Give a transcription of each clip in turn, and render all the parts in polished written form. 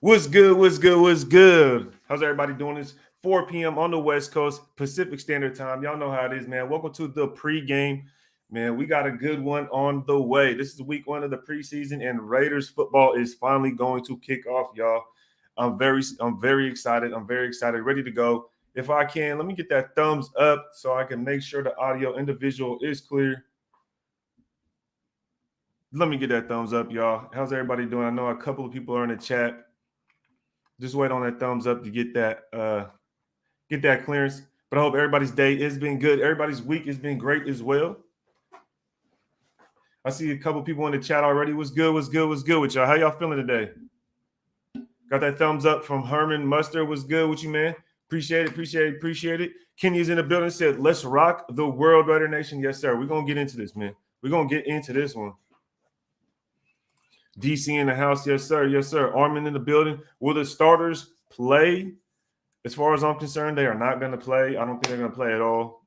What's good? What's good? What's good? How's everybody doing? It's 4 p.m. on the West Coast, Pacific Standard Time. Y'all know how it is, man. Welcome to the pregame. Man, we got a good one on the way. This is week one of the preseason, and Raiders football is finally going to kick off, y'all. I'm very excited. I'm very excited, ready to go. If I can, let me get that thumbs up so I can make sure the audio and the visual is clear. Let me get that thumbs up, y'all. How's everybody doing? I know a couple of people are in the chat. Just wait on that thumbs up to get that clearance. But I hope everybody's day has been good. Everybody's week has been great as well. I see a couple people in the chat already. What's good? What's good? What's good with y'all? How y'all feeling today? Got that thumbs up from Herman Mustard. What's good with you, man? Appreciate it. Kenny's in the building, said, let's rock the world, Raider Nation. Yes, sir. We're going to get into this, man. We're going to get into this one. DC in the house. Yes, sir. Yes, sir. Armin in the building. Will the starters play? As far as I'm concerned, they are not going to play. I don't think they're going to play at all.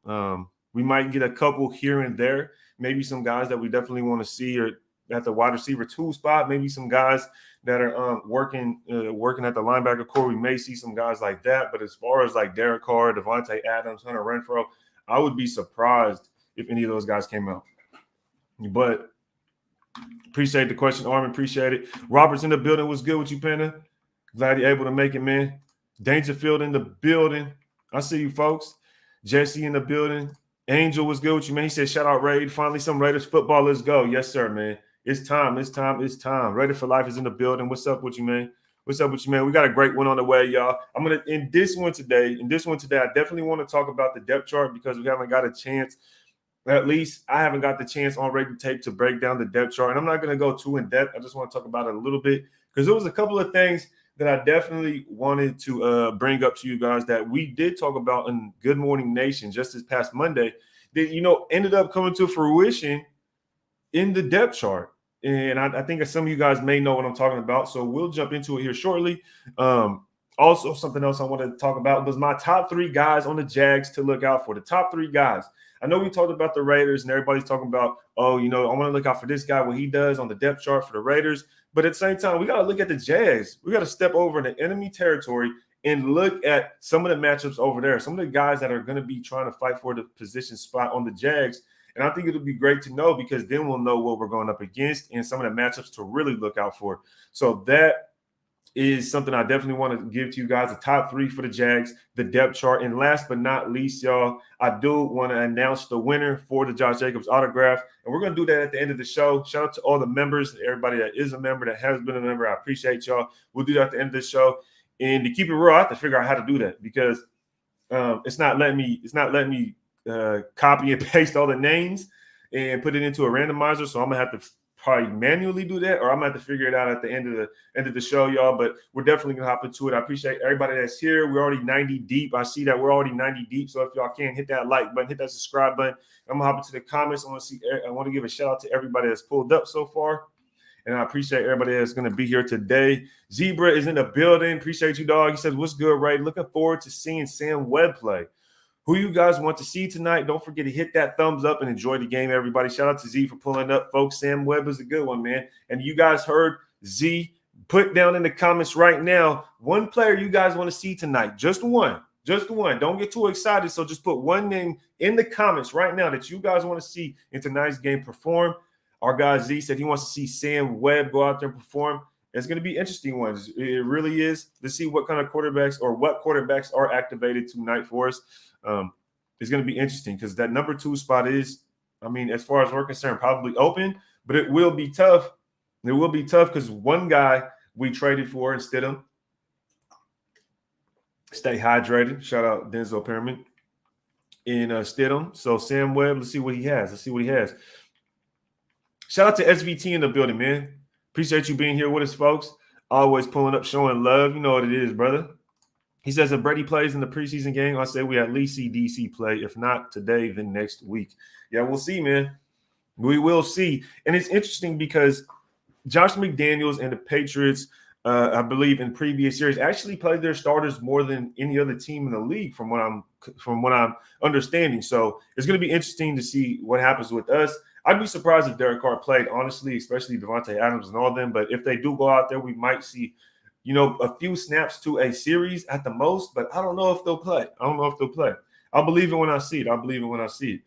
We might get a couple here and there. Maybe some guys that we definitely want to see are at the wide receiver 2 spot. Maybe some guys that are working at the linebacker core. We may see some guys like that. But as far as like Derek Carr, Devontae Adams, Hunter Renfrow, I would be surprised if any of those guys came out. But appreciate the question, Armin. Appreciate it. Robert's in the building. What's good with you, Pena? Glad you're able to make it, man. Dangerfield in the building. I see you, folks. Jesse in the building. Angel was good with you, man. He said, shout out, Raid. Finally, some Raiders football. Let's go. Yes, sir, man. It's time. Raider for Life is in the building. What's up with you, man? We got a great one on the way, y'all. I'm going to, in this one today, I definitely want to talk about the depth chart because we haven't got a chance. At least I haven't got the chance on Raider Tape to break down the depth chart. And I'm not going to go too in depth. I just want to talk about it a little bit because there was a couple of things that I definitely wanted to bring up to you guys that we did talk about in Good Morning Nation just this past Monday that, ended up coming to fruition in the depth chart. And I think some of you guys may know what I'm talking about. So we'll jump into it here shortly. Also, something else I wanted to talk about was my top 3 guys on the Jags to look out for. The top 3 guys. I know we talked about the Raiders and everybody's talking about, I want to look out for this guy, what he does on the depth chart for the Raiders. But at the same time, we got to look at the Jags. We got to step over into enemy territory and look at some of the matchups over there, some of the guys that are going to be trying to fight for the position spot on the Jags. And I think it'll be great to know because then we'll know what we're going up against and some of the matchups to really look out for. So that is something I definitely want to give to you guys, the top 3 for the Jags, the depth chart. And last but not least, y'all, I do want to announce the winner for the Josh Jacobs autograph. And we're going to do that at the end of the show. Shout out to all the members, everybody that is a member, that has been a member. I appreciate y'all. We'll do that at the end of the show. And to keep it real, I have to figure out how to do that because it's not letting me copy and paste all the names and put it into a randomizer. So I'm going to have to probably manually do that, or I'm gonna have to figure it out at the end of the show, y'all. But we're definitely gonna hop into it. I appreciate everybody that's here. We're already 90 deep. I see that we're already 90 deep. So if y'all can hit that like button, hit that subscribe button. I'm gonna hop into the comments. I want to give a shout out to everybody that's pulled up so far. And I appreciate everybody that's going to be here today. Zebra is in the building. Appreciate you, dog. He says, what's good, Ray? Looking forward to seeing Sam Webb play. Who you guys want to see tonight? Don't forget to hit that thumbs up and enjoy the game, everybody. Shout out to Z for pulling up, folks. Sam Webb is a good one, man. And you guys heard Z put down in the comments right now one player you guys want to see tonight. Just one. Don't get too excited. So just put one name in the comments right now that you guys want to see in tonight's game perform. Our guy Z said he wants to see Sam Webb go out there and perform. It's going to be interesting ones. It really is, to see what kind of quarterbacks or what quarterbacks are activated tonight for us. It's going to be interesting because that number 2 spot is, as far as we're concerned, probably open, but it will be tough. It will be tough because one guy we traded for instead of stay hydrated. Shout out Denzel Perriman in Stidham. So Sam Webb, let's see what he has. Shout out to SVT in the building, man. Appreciate you being here with us, folks. Always pulling up, showing love. You know what it is, brother. He says if Brady plays in the preseason game, I say we at least see DC play. If not today, then next week. Yeah, we'll see, man. We will see. And it's interesting because Josh McDaniels and the Patriots, I believe in previous years, actually played their starters more than any other team in the league from what I'm understanding. So it's going to be interesting to see what happens with us. I'd be surprised if Derek Carr played, honestly, especially Devontae Adams and all them. But if they do go out there, we might see a few snaps to a series at the most, but I don't know if they'll play. I'll believe it when I see it.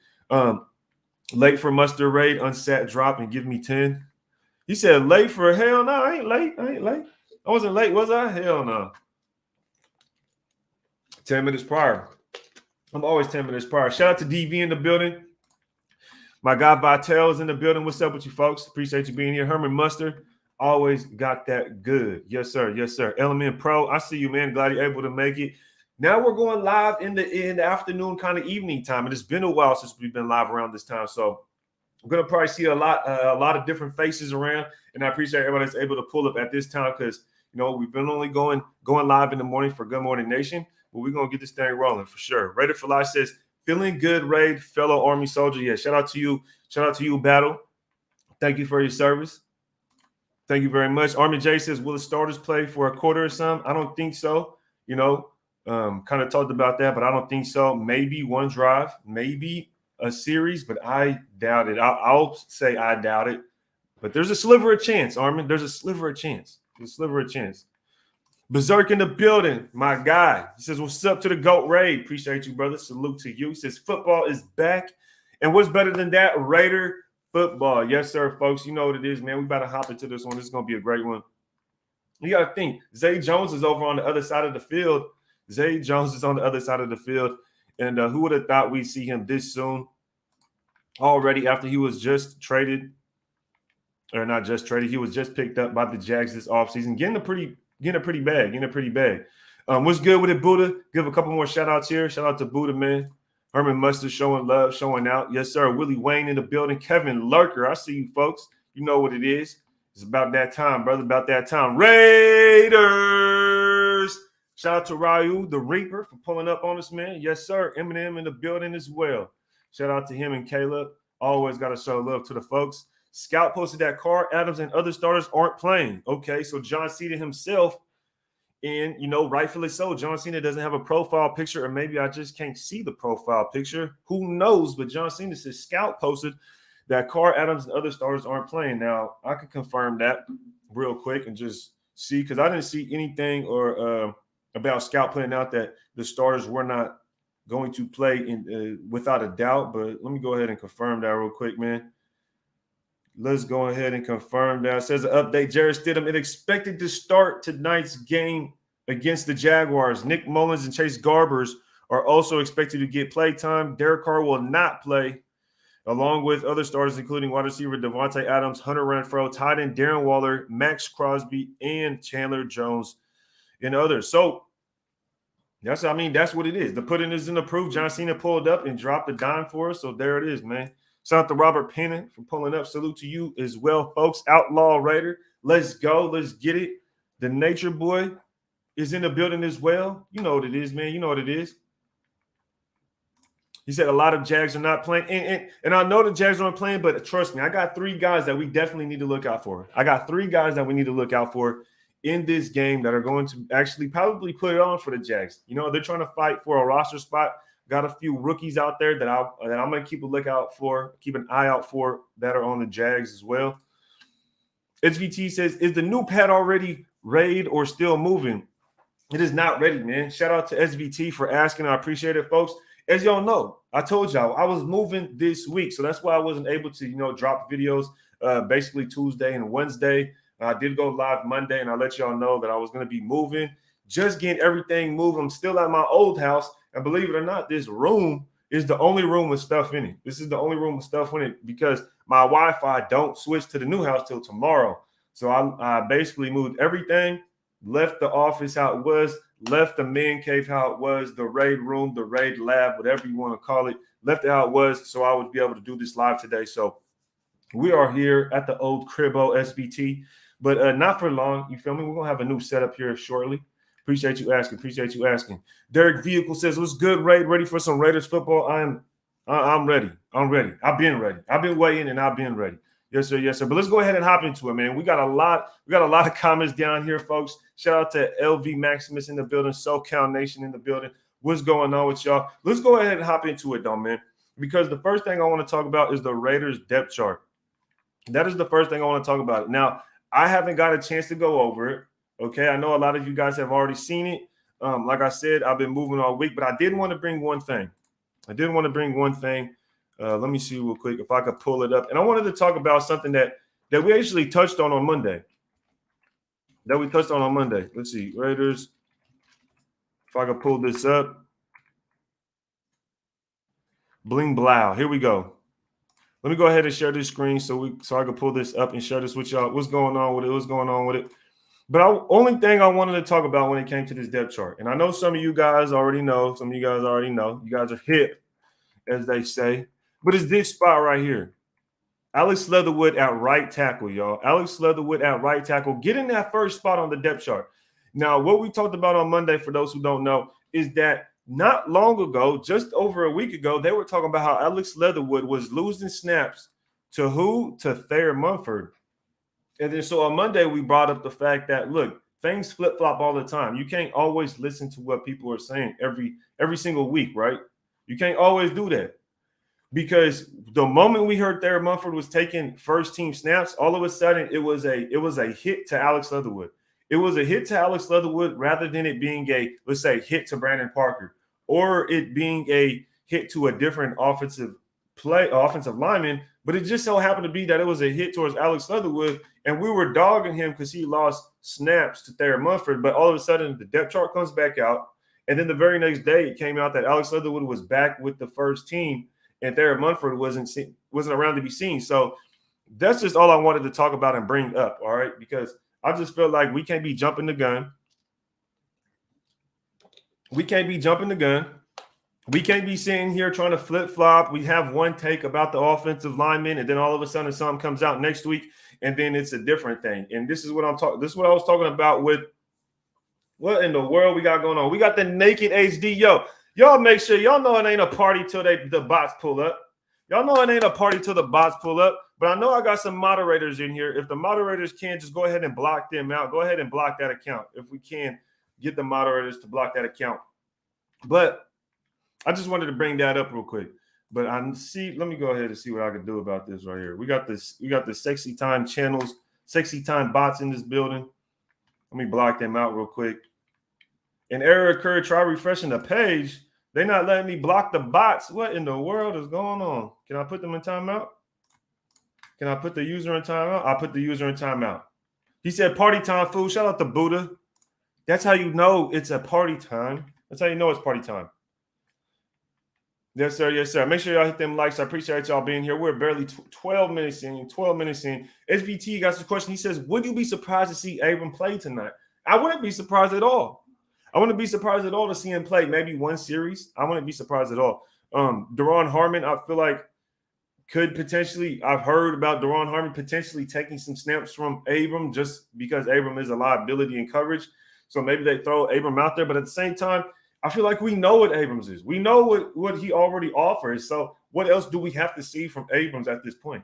Late for mustard raid, unsat drop, and give me 10. He said late for hell no. I ain't late. I wasn't late, was I? Hell no. 10 minutes prior. I'm always 10 minutes prior. Shout out to DV in the building. My guy Vitel is in the building. What's up with you folks? Appreciate you being here. Herman Mustard, always got that good. Yes, sir. Yes, sir. Element Pro, I see you, man. Glad you're able to make it. Now we're going live in the afternoon, kind of evening time. And it's been a while since we've been live around this time. So I'm going to probably see a lot of different faces around. And I appreciate everybody that's able to pull up at this time because, we've been only going live in the morning for Good Morning Nation. But we're going to get this thing rolling for sure. Raider for Life says, feeling good, Raid, fellow Army soldier. Yeah, shout out to you. Shout out to you, Battle. Thank you for your service. Thank you very much. Army J says, will the starters play for a quarter or something? I don't think so. Kind of talked about that, but I don't think so. Maybe one drive, maybe a series, but I doubt it. I'll say I doubt it. But there's a sliver of chance, Armin. There's a sliver of chance. Berserk in the building, my guy. He says, what's up to the GOAT Raid? Appreciate you, brother. Salute to you. He says, football is back. And what's better than that? Raider football. Yes, sir, folks. You know what it is, man. We about to hop into this one. This is going to be a great one. You got to think, Zay Jones is over on the other side of the field. And who would have thought we'd see him this soon already after he was just traded, or not just traded. He was just picked up by the Jags this offseason, getting a pretty bag. What's good with it, Buddha? Give a couple more shout outs here. Shout out to Buddha, man. Herman Mustard showing love, showing out. Yes, sir. Willie Wayne in the building. Kevin Lurker. I see you folks. You know what it is. It's about that time, brother. About that time. Raiders. Shout out to Ryu, the Reaper, for pulling up on us, man. Yes, sir. Eminem in the building as well. Shout out to him and Caleb. Always got to show love to the folks. Scout posted that Carr, Adams, and other starters aren't playing. Okay, so John Cena himself, and, rightfully so, John Cena doesn't have a profile picture, or maybe I just can't see the profile picture. Who knows? But John Cena says Scout posted that Carr, Adams, and other starters aren't playing. Now, I can confirm that real quick and just see, because I didn't see anything or about Scout playing out that the starters were not going to play without a doubt. But let me go ahead and confirm that real quick, man. Let's go ahead and confirm that. It says an update. Jarrett Stidham is expected to start tonight's game against the Jaguars. Nick Mullins and Chase Garbers are also expected to get play time. Derek Carr will not play, along with other starters, including wide receiver Devontae Adams, Hunter Renfrow, tight end Darren Waller, Max Crosby, and Chandler Jones, and others. So that's what it is. The pudding is in the proof. John Cena pulled up and dropped a dime for us. So there it is, man. Shout out to Robert Pennant for pulling up. Salute to you as well, folks. Outlaw Raider. Let's go. Let's get it. The Nature Boy is in the building as well. You know what it is, man. You know what it is. He said a lot of Jags are not playing. And I know the Jags aren't playing, but trust me, I got 3 guys that we definitely need to look out for. In this game that are going to actually probably put it on for the Jags. They're trying to fight for a roster spot. Got a few rookies out there that I'm going to keep an eye out for that are on the Jags as well. SVT says, is the new pad already raid or still moving? It is not ready, man. Shout out to SVT for asking. I appreciate it, folks. As y'all know, I told y'all I was moving this week, so that's why I wasn't able to, drop videos basically Tuesday and Wednesday. I did go live Monday, and I let y'all know that I was going to be moving, just getting everything moved. I'm still at my old house. And believe it or not, this room is the only room with stuff in it. This is the only room with stuff in it because my Wi-Fi don't switch to the new house till tomorrow. So I basically moved everything, left the office how it was, left the man cave how it was, the raid room, the raid lab, whatever you want to call it, left it how it was so I would be able to do this live today. So we are here at the old Cribbo SVT, but not for long. You feel me? We're going to have a new setup here shortly. Appreciate you asking. Derek Vehicle says, what's good, Raid? Ready for some Raiders football? I'm ready. I've been ready. I've been waiting and I've been ready. Yes, sir. Yes, sir. But let's go ahead and hop into it, man. We got a lot of comments down here, folks. Shout out to LV Maximus in the building, SoCal Nation in the building. What's going on with y'all? Let's go ahead and hop into it, though, man. Because the first thing I want to talk about is the Raiders depth chart. That is the first thing I want to talk about. Now, I haven't got a chance to go over it. Okay, I know a lot of you guys have already seen it. Like I said, I've been moving all week, but I did want to bring one thing. Let me see real quick if I could pull it up. And I wanted to talk about something that we actually touched on Monday. Let's see, Raiders. If I could pull this up. Bling blow. Here we go. Let me go ahead and share this screen so I can pull this up and share this with y'all. What's going on with it? But only thing I wanted to talk about when it came to this depth chart, and I know some of you guys already know. You guys are hip, as they say. But it's this spot right here. Alex Leatherwood at right tackle, y'all. Alex Leatherwood at right tackle. Get in that first spot on the depth chart. Now, what we talked about on Monday, for those who don't know, is that not long ago, just over a week ago, they were talking about how Alex Leatherwood was losing snaps to who? To Thayer Munford. And then so on Monday, we brought up the fact that, look, things flip-flop all the time. You can't always listen to what people are saying every single week, right? You can't always do that. Because the moment we heard Thayer Munford was taking first-team snaps, all of a sudden it was a hit to Alex Leatherwood. It was a hit to Alex Leatherwood rather than it being let's say, hit to Brandon Parker, or it being a hit to a different offensive lineman. But it just so happened to be that it was a hit towards Alex Leatherwood, and we were dogging him because he lost snaps to Thayer Munford. But all of a sudden, the depth chart comes back out, and then the very next day, it came out that Alex Leatherwood was back with the first team, and Thayer Munford wasn't around to be seen. So that's just all I wanted to talk about and bring up, all right? Because I just feel like we can't be jumping the gun. We can't be sitting here trying to flip-flop. We have one take about the offensive lineman, and then all of a sudden something comes out next week, and then it's a different thing. And this is what I was talking about with what in the world we got going on. We got the naked HD. Y'all make sure y'all know it ain't a party till the bots pull up. Y'all know it ain't a party till the bots pull up. But I know I got some moderators in here. If the moderators can, just go ahead and block them out. Go ahead and block that account if we can get the moderators to block that account. But I just wanted to bring that up real quick. But let me go ahead and see what I can do about this right here. We got the sexy time channels, sexy time bots in this building. Let me block them out real quick. An error occurred. Try refreshing the page. They're not letting me block the bots. What in the world is going on? Can I put them in timeout? Can I put the user in timeout? I'll put the user in timeout. He said party time, fool. Shout out to Buddha. That's how you know it's a party time. That's how you know it's party time. Yes, sir. Yes, sir. Make sure y'all hit them likes. I appreciate y'all being here. We're barely 12 minutes in. SVT got some question. He says, would you be surprised to see Abram play tonight? I wouldn't be surprised at all. I wouldn't be surprised at all to see him play maybe one series. I wouldn't be surprised at all. Doron Harmon, I feel like could potentially, I've heard about Doron Harmon potentially taking some snaps from Abram just because Abram is a liability in coverage. So maybe they throw Abram out there. But at the same time, I feel like we know what Abrams is. We know what he already offers. So what else do we have to see from Abrams at this point?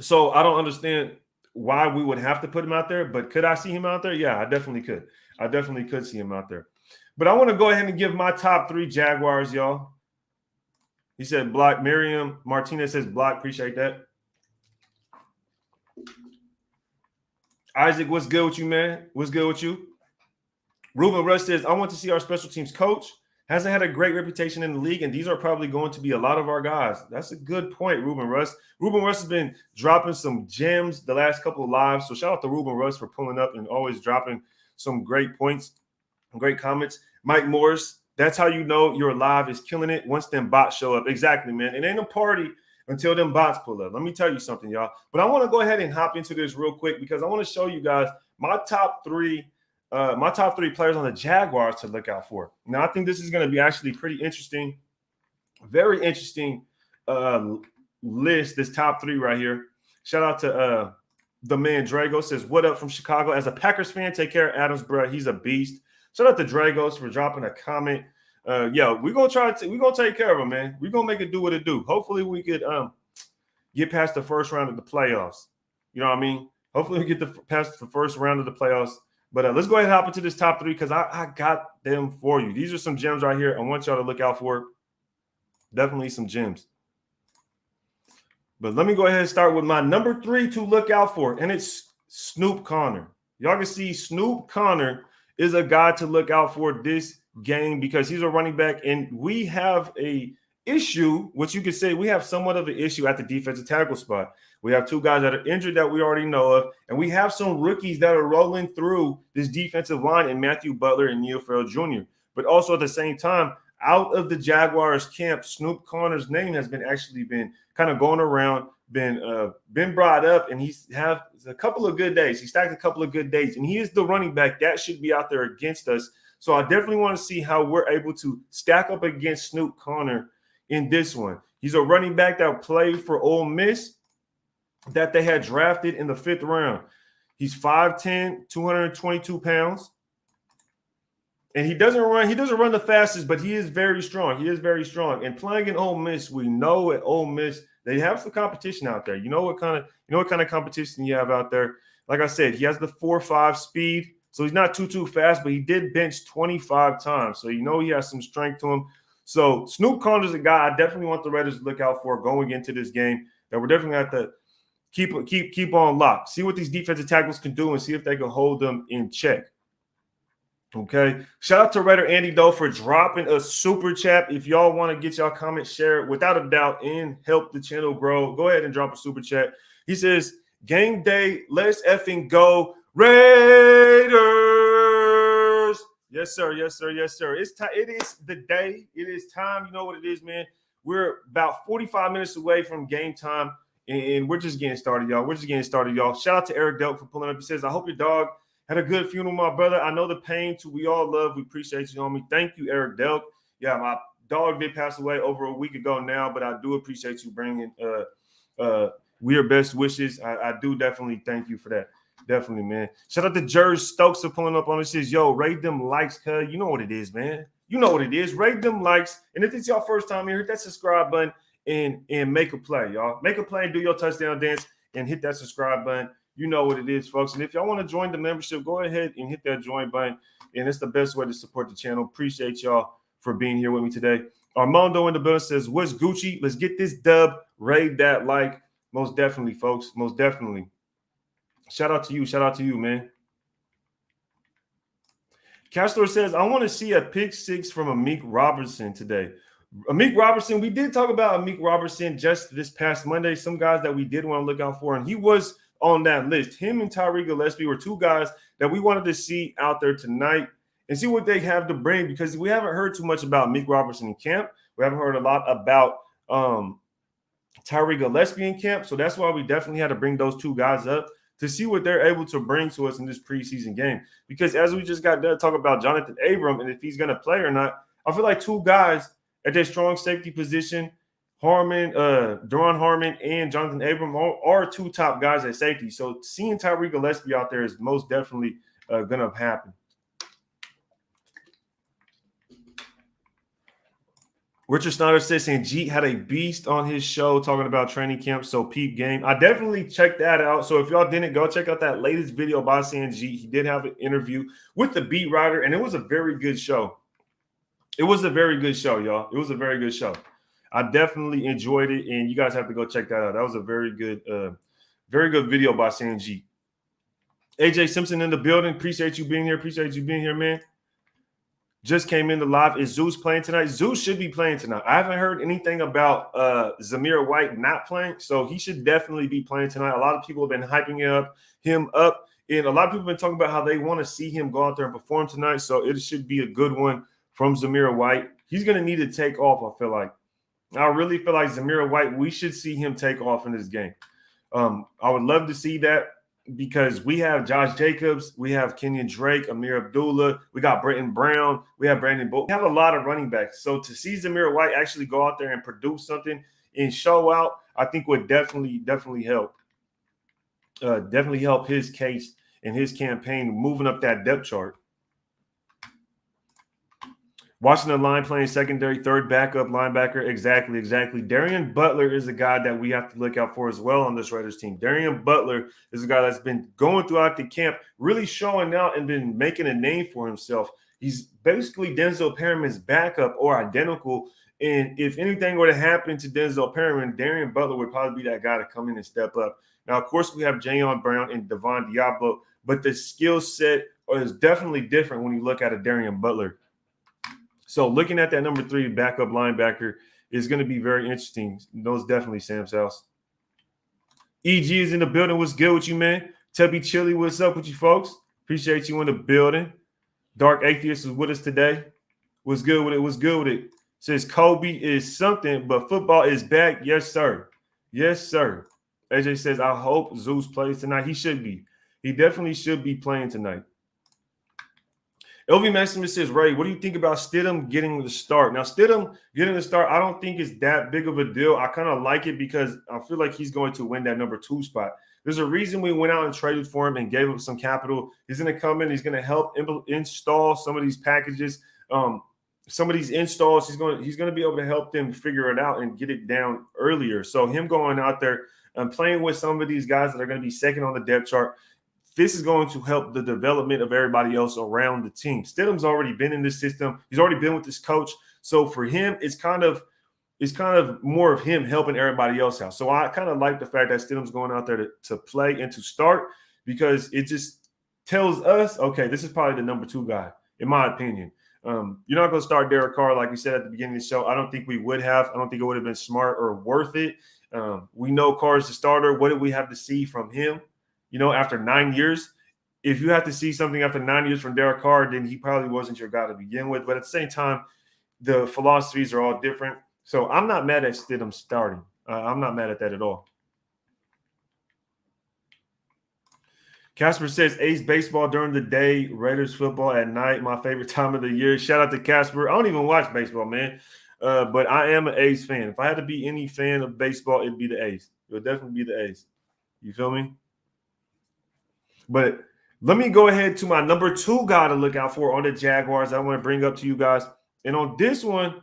So I don't understand why we would have to put him out there. But could I see him out there? Yeah, I definitely could. I definitely could see him out there. But I want to go ahead and give my top 3 Jaguars, y'all. He said block. Miriam Martinez says block. Appreciate that. Isaac, what's good with you, man? What's good with you? Ruben Rush says, I want to see our special teams coach. Hasn't had a great reputation in the league, and these are probably going to be a lot of our guys. That's a good point, Ruben Rush. Ruben Rush has been dropping some gems the last couple of lives, so shout out to Ruben Rush for pulling up and always dropping some great points, great comments. Mike Morris, that's how you know your live is killing it once them bots show up. Exactly, man. It ain't a party until them bots pull up. Let me tell you something, y'all. But I want to go ahead and hop into this real quick because I want to show you guys my top 3 players on the Jaguars to look out for. Now, I think this is going to be actually pretty interesting, very interesting list, this top 3 right here. Shout out to the man Drago says, what up from Chicago? As a Packers fan, take care of Adams, bro. He's a beast. Shout out to Dragos for dropping a comment. We're going to take care of him, man. We're going to make it do what it do. Hopefully we could get past the first round of the playoffs. You know what I mean? Hopefully we get past the first round of the playoffs. But let's go ahead and hop into this top 3 because I got them for you. These are some gems right here. I want y'all to look out for. Definitely some gems. But let me go ahead and start with my number 3 to look out for, and it's Snoop Conner. Y'all can see Snoop Connor is a guy to look out for this game because he's a running back, and we have a issue, which you could say we have somewhat of an issue at the defensive tackle spot. We have two guys that are injured that we already know of, and we have some rookies that are rolling through this defensive line in Matthew Butler and Neil Farrell Jr. But also at the same time, out of the Jaguars camp, Snoop Connor's name has been kind of going around, been brought up, and he's have a couple of good days. He stacked a couple of good days, and he is the running back that should be out there against us. So I definitely want to see how we're able to stack up against Snoop Connor in this one. He's a running back that played for Ole Miss that they had drafted in the 5th round. He's 5'10", 222 pounds. And he doesn't run the fastest, but he is very strong. He is very strong. And playing in Ole Miss, we know at Ole Miss they have some competition out there. You know what kind of competition you have out there. Like I said, he has the 4.5 speed, so he's not too fast, but he did bench 25 times. So you know he has some strength to him. So Snoop Connor's a guy I definitely want the Raiders to look out for going into this game. That we're definitely going to have to keep on lock. See what these defensive tackles can do and see if they can hold them in check. Okay. Shout out to Raider Andy though for dropping a super chat. If y'all want to get y'all comments shared without a doubt and help the channel grow, go ahead and drop a super chat. He says, "Game day, let's effing go Raiders." Yes, sir. Yes, sir. Yes, sir. It is the day. It is time. You know what it is, man. We're about 45 minutes away from game time, and we're just getting started, y'all. We're just getting started, y'all. Shout out to Eric Delk for pulling up. He says, "I hope your dog had a good funeral, my brother. I know the pain too. We all love. We appreciate you, homie." Thank you, Eric Delk. Yeah, my dog did pass away over a week ago now, but I do appreciate you bringing your best wishes. I do definitely thank you for that. Definitely, man. Shout out to Jerry Stokes for pulling up on this. Says, "Yo, rate them likes, cuz you know what it is, man. You know what it is. Rate them likes. And if it's your first time here, hit that subscribe button and make a play, y'all. Make a play and do your touchdown dance and hit that subscribe button. You know what it is, folks. And if y'all want to join the membership, go ahead and hit that join button. And it's the best way to support the channel. Appreciate y'all for being here with me today. Armando in the building says, "What's Gucci? Let's get this dub. Raid that like." Most definitely, folks. Most definitely. Shout out to you. Shout out to you, man. Castro says, "I want to see a pick six from Mick Robertson today." Mick Robertson, we did talk about Mick Robertson just this past Monday. Some guys that we did want to look out for, and he was on that list. Him and Tyree Gillespie were two guys that we wanted to see out there tonight and see what they have to bring, because we haven't heard too much about Mick Robertson in camp. We haven't heard a lot about Tyree Gillespie in camp. So that's why we definitely had to bring those two guys up to see what they're able to bring to us in this preseason game. Because as we just got done talking about Jonathan Abram and if he's going to play or not, I feel like two guys at their strong safety position, Doron Harmon and Jonathan Abram are two top guys at safety. So seeing Tyree Gillespie out there is most definitely going to happen. Richard Snyder says, "Jeet had a beast on his show talking about training camp, so peep game." I definitely checked that out. So if y'all didn't, go check out that latest video by Jeet. He did have an interview with the beat writer, and it was a very good show. It was a very good show, y'all. It was a very good show. I definitely enjoyed it, and you guys have to go check that out. That was a very good video by Jeet. AJ Simpson in the building. Appreciate you being here. Appreciate you being here, man. Just came in the live. Is Zeus playing tonight? Zeus should be playing tonight. I haven't heard anything about Zamir White not playing, so he should definitely be playing tonight. A lot of people have been hyping him up, and a lot of people have been talking about how they want to see him go out there and perform tonight, so it should be a good one from Zamir White. He's going to need to take off, I feel like. I really feel like Zamir White, we should see him take off in this game. I would love to see that, because we have Josh Jacobs, we have Kenyon Drake, Amir Abdullah, we got Brenton Brown, we have Brandon Bolt. We have a lot of running backs. So to see Zamir White actually go out there and produce something and show out, I think would definitely help. Definitely help his case and his campaign moving up that depth chart. Washington line playing secondary, third backup linebacker. Exactly. Darian Butler is a guy that we have to look out for as well on this Raiders team. Darian Butler is a guy that's been going throughout the camp, really showing out and been making a name for himself. He's basically Denzel Perriman's backup or identical. And if anything were to happen to Denzel Perriman, Darian Butler would probably be that guy to come in and step up. Now, of course, we have Jayon Brown and Devon Diablo, but the skill set is definitely different when you look at a Darian Butler. So looking at that number 3 backup linebacker is going to be very interesting. Most definitely Sam's house. EG is in the building. What's good with you, man? Tubby Chili, what's up with you folks? Appreciate you in the building. Dark Atheist is with us today. What's good with it? What's good with it? Says Kobe is something, but football is back. Yes, sir. Yes, sir. AJ says, I hope Zeus plays tonight. He should be. He definitely should be playing tonight. LV Maximus says, Ray, what do you think about Stidham getting the start? Now, Stidham getting the start, I don't think is that big of a deal. I kind of like it because I feel like he's going to win that number 2 spot. There's a reason we went out and traded for him and gave up some capital. He's going to come in. He's going to help install some of these packages. Some of these installs, he's going to be able to help them figure it out and get it down earlier. So him going out there and playing with some of these guys that are going to be second on the depth chart, this is going to help the development of everybody else around the team. Stidham's already been in this system. He's already been with this coach. So for him, it's kind of more of him helping everybody else out. So I kind of like the fact that Stidham's going out there to play and to start, because it just tells us, okay, this is probably the number 2 guy, in my opinion. You're not going to start Derek Carr, like we said at the beginning of the show. I don't think we would have. I don't think it would have been smart or worth it. We know Carr is the starter. What did we have to see from him? After 9 years, if you have to see something after 9 years from Derek Carr, then he probably wasn't your guy to begin with. But at the same time, the philosophies are all different. So I'm not mad at Stidham starting. I'm not mad at that at all. Casper says, A's baseball during the day, Raiders football at night, my favorite time of the year. Shout out to Casper. I don't even watch baseball, man. But I am an A's fan. If I had to be any fan of baseball, it'd be the A's. It would definitely be the A's. You feel me? But let me go ahead to my number 2 guy to look out for on the Jaguars. I want to bring up to you guys. And on this one's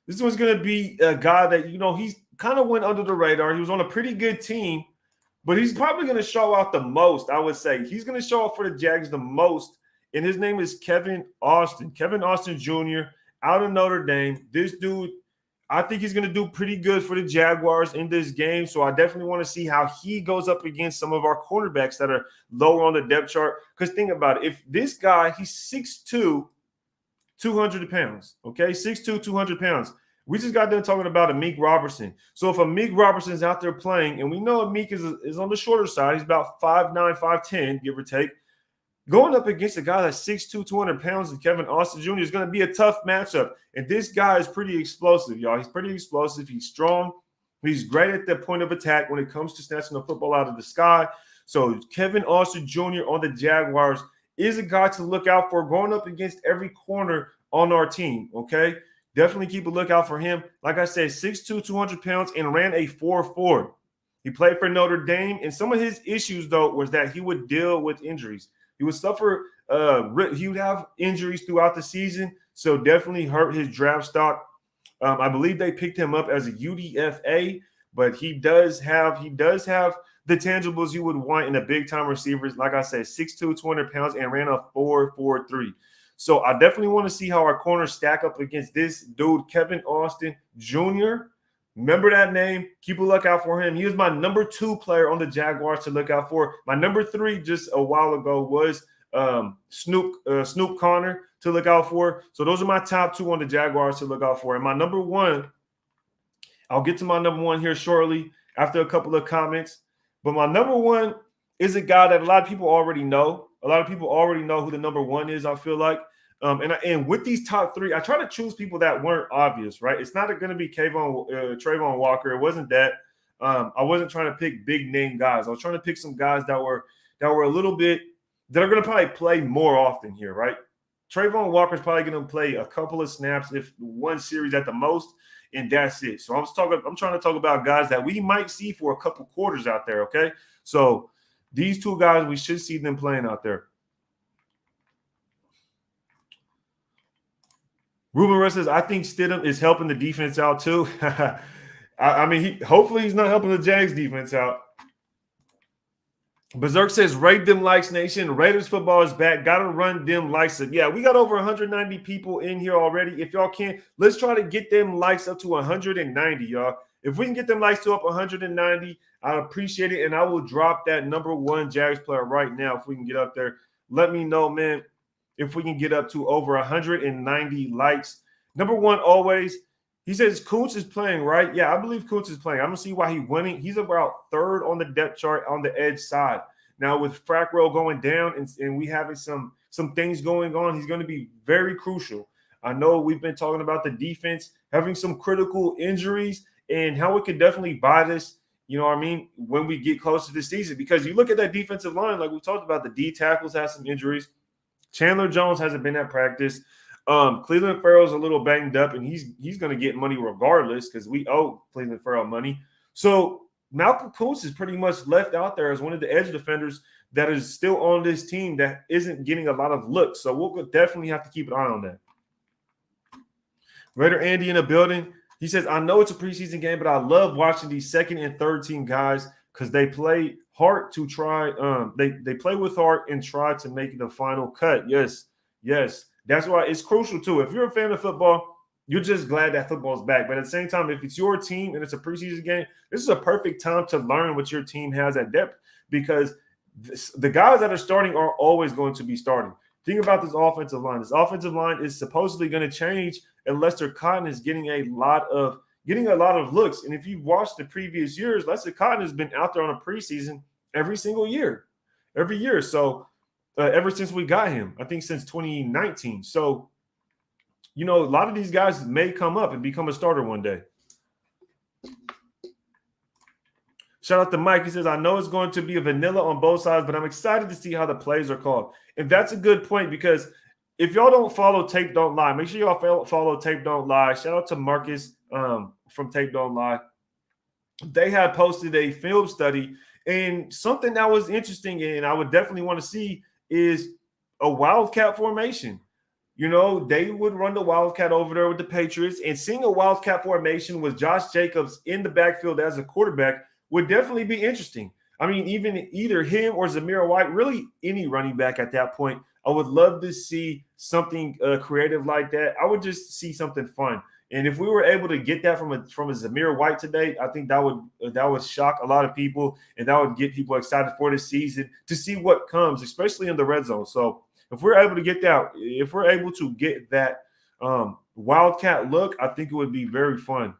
going to be a guy that, he's kind of went under the radar. He was on a pretty good team, but he's probably going to show out the most, I would say. He's going to show out for the Jags the most, and his name is Kevin Austin. Kevin Austin Jr. out of Notre Dame. This dude, I think he's going to do pretty good for the Jaguars in this game, so I definitely want to see how he goes up against some of our cornerbacks that are lower on the depth chart. Because think about it. If this guy, he's 6'2", 200 pounds, okay? 6'2", 200 pounds. We just got done talking about a Mick Robertson. So if a Mick Robertson is out there playing, and we know Mick is on the shorter side, he's about 5'9", 5'10", give or take. Going up against a guy that's 6'2", 200 pounds, and Kevin Austin Jr. is going to be a tough matchup. And this guy is pretty explosive, y'all. He's pretty explosive. He's strong. He's great at the point of attack when it comes to snatching the football out of the sky. So Kevin Austin Jr. on the Jaguars is a guy to look out for going up against every corner on our team, okay? Definitely keep a lookout for him. Like I said, 6'2", 200 pounds, and ran a 4.4. He played for Notre Dame, and some of his issues, though, was that he would deal with injuries. He would suffer he would have injuries throughout the season, so definitely hurt his draft stock. I believe they picked him up as a UDFA, but he does have the tangibles you would want in a big-time receiver. Like I said, 6'2", 200 pounds, and ran a 4.43. So I definitely want to see how our corners stack up against this dude, Kevin Austin Jr. Remember that name. Keep a lookout for him. He was my number 2 player on the Jaguars to look out for. My number 3 just a while ago was Snoop Connor to look out for. So those are my top 2 on the Jaguars to look out for. And my number 1, I'll get to my number 1 here shortly after a couple of comments. But my number 1 is a guy that a lot of people already know. A lot of people already know who the number 1 is, I feel like. And with these top 3, I try to choose people that weren't obvious, right? It's not going to be Trayvon Walker. It wasn't that. I wasn't trying to pick big name guys. I was trying to pick some guys that were a little bit that are going to probably play more often here, right? Trayvon Walker's probably going to play a couple of snaps, if one series at the most, and that's it. So I'm trying to talk about guys that we might see for a couple quarters out there, okay? So these 2 guys, we should see them playing out there. Ruben Russ says, I think Stidham is helping the defense out too. I mean, hopefully he's not helping the Jags defense out. Berserk says, rate them likes, nation. Raiders football is back. Got to run them likes. Yeah, we got over 190 people in here already. If y'all can, let's try to get them likes up to 190, y'all. If we can get them likes to up 190, I appreciate it, and I will drop that number one Jags player right now if we can get up there. Let me know, man, if we can get up to over 190 likes. Number one, always, he says Kuntz is playing, right? Yeah, I believe Kuntz is playing. I don't see why he's winning. He's about third on the depth chart on the edge side. Now, with Frackrell going down and we having some things going on, he's going to be very crucial. I know we've been talking about the defense having some critical injuries and how it could definitely bite us, you know what I mean, when we get close to the season. Because you look at that defensive line, like we talked about, the D tackles have some injuries. Chandler Jones hasn't been at practice. Cleveland Farrell's a little banged up, and he's going to get money regardless because we owe Cleveland Farrell money. So Malcolm Kuntz is pretty much left out there as one of the edge defenders that is still on this team that isn't getting a lot of looks. So we'll definitely have to keep an eye on that. Raider Andy in the building. He says, I know it's a preseason game, but I love watching these second and third team guys because they play hard to try. They play with heart and try to make the final cut. Yes. That's why it's crucial too. If you're a fan of football, you're just glad that football's back. But at the same time, if it's your team and it's a preseason game, this is a perfect time to learn what your team has at depth because the guys that are starting are always going to be starting. Think about this offensive line. This offensive line is supposedly going to change and Lester Cotton is getting a lot of looks. And if you've watched the previous years, Lester Cotton has been out there on a preseason every single year, every year. So ever since we got him, I think since 2019. So, you know, a lot of these guys may come up and become a starter one day. Shout out to Mike. He says, I know it's going to be a vanilla on both sides, but I'm excited to see how the plays are called. And that's a good point because if y'all don't follow Tape Don't Lie, make sure y'all follow Tape Don't Lie. Shout out to Marcus from Tape Don't Lie. They had posted a film study, and something that was interesting and I would definitely want to see is a wildcat formation. You know, they would run the wildcat over there with the Patriots, and seeing a wildcat formation with Josh Jacobs in the backfield as a quarterback would definitely be interesting. I mean, either him or Zamir White, really any running back at that point, I would love to see something creative like that. I would just see something fun. And if we were able to get that from a Zamir White today, I think that would shock a lot of people, and that would get people excited for the season to see what comes, especially in the red zone. So if we're able to get that, wildcat look, I think it would be very fun.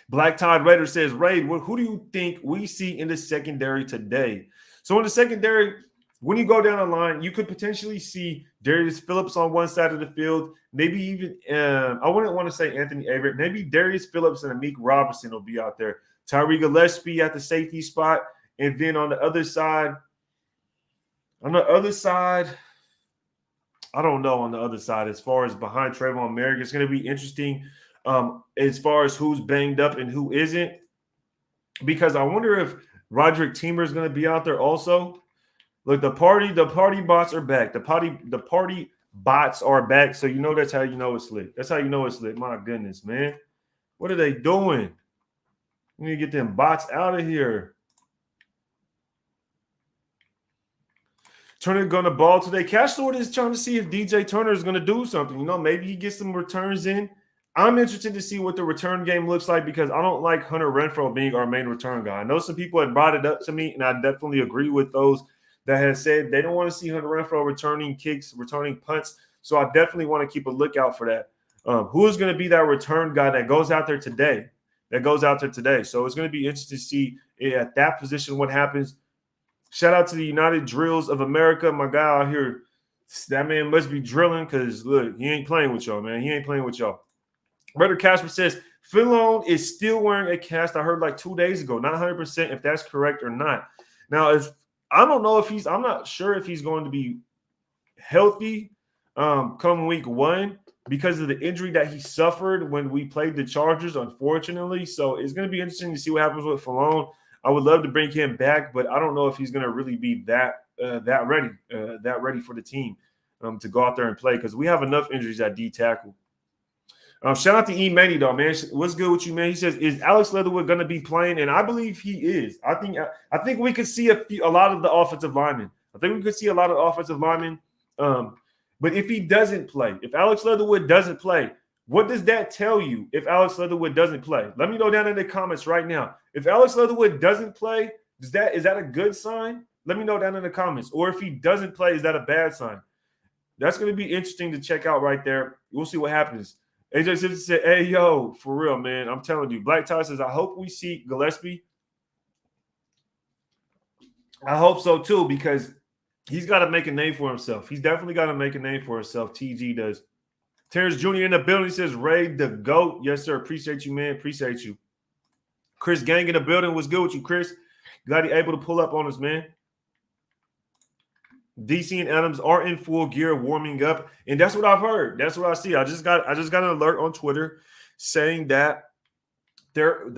Black Tide Raider says, Raid, who do you think we see in the secondary today? So in the secondary, when you go down the line, you could potentially see Darius Phillips on one side of the field, maybe even I wouldn't want to say Anthony Averett, maybe Darius Phillips and Mick Robertson will be out there. Tyree Gillespie at the safety spot, and then on the other side, I don't know on the other side as far as behind Trayvon Merrick. It's going to be interesting as far as who's banged up and who isn't, because I wonder if Roderick Teamer is going to be out there also. Look, the party bots are back. The party bots are back. So you know that's how you know it's lit. That's how you know it's lit. My goodness, man. What are they doing? We need to get them bots out of here. Turner going to ball today. Cash Lord is trying to see if DJ Turner is going to do something. You know, maybe he gets some returns in. I'm interested to see what the return game looks like because I don't like Hunter Renfrow being our main return guy. I know some people had brought it up to me, and I definitely agree with those that has said they don't want to see Hunter Renfrow returning kicks, returning punts. So I definitely want to keep a lookout for that. Who is going to be that return guy that goes out there today? So it's going to be interesting to see at that position what happens. Shout out to the United Drills of America. My guy out here, that man must be drilling because, look, he ain't playing with y'all, man. He ain't playing with y'all. Brother Casper says, Filone is still wearing a cast. I heard like 2 days ago. Not 100% if that's correct or not. Now, I'm not sure if he's going to be healthy come week one because of the injury that he suffered when we played the Chargers, unfortunately. So it's going to be interesting to see what happens with Filone. I would love to bring him back, but I don't know if he's going to really be that ready for the team to go out there and play because we have enough injuries at D tackle. Shout out to E Manny though, man. What's good with you, man? He says, "Is Alex Leatherwood going to be playing?" And I believe he is. I think we could see a lot of the offensive linemen. But if he doesn't play, if Alex Leatherwood doesn't play, What does that tell you if Alex Leatherwood doesn't play? Let me know down in the comments right now. If Alex Leatherwood doesn't play, is that a good sign? Let me know down in the comments. Or if he doesn't play, is that a bad sign? That's going to be interesting to check out right there. We'll see what happens. AJ Simpson said, hey, yo, for real, man. I'm telling you. Black Tie says, I hope we see Gillespie. I hope so, too, because he's got to make a name for himself. He's definitely got to make a name for himself. TG does. Terrence Jr. in the building says, Ray the GOAT. Yes, sir. Appreciate you, man. Appreciate you. Chris Gang in the building. What's good with you, Chris? Glad you're able to pull up on us, man. DC and Adams are in full gear warming up. And that's what I've heard. That's what I see. I just got an alert on Twitter saying that they're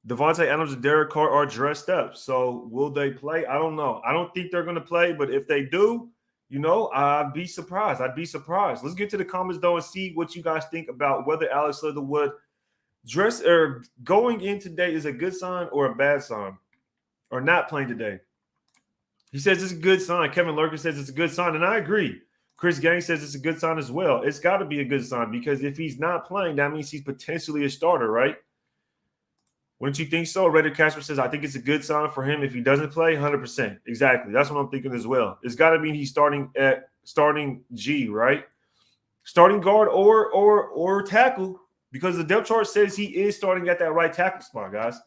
Devontae Adams and Derek Carr are dressed up. So will they play? I don't know. I don't think they're going to play, but if they do, I'd be surprised. Let's get to the comments, though, and see what you guys think about whether Alex Leatherwood going in today is a good sign or a bad sign, or not playing today. He says it's a good sign. Kevin Lurker says it's a good sign, and I agree. Chris Gang says it's a good sign as well. It's got to be a good sign because if he's not playing, that means he's potentially a starter, right? Wouldn't you think so? Raider Casper says, I think it's a good sign for him if he doesn't play, 100%. Exactly. That's what I'm thinking as well. It's got to mean he's starting G, right? Starting guard or tackle, because the depth chart says he is starting at that right tackle spot, guys.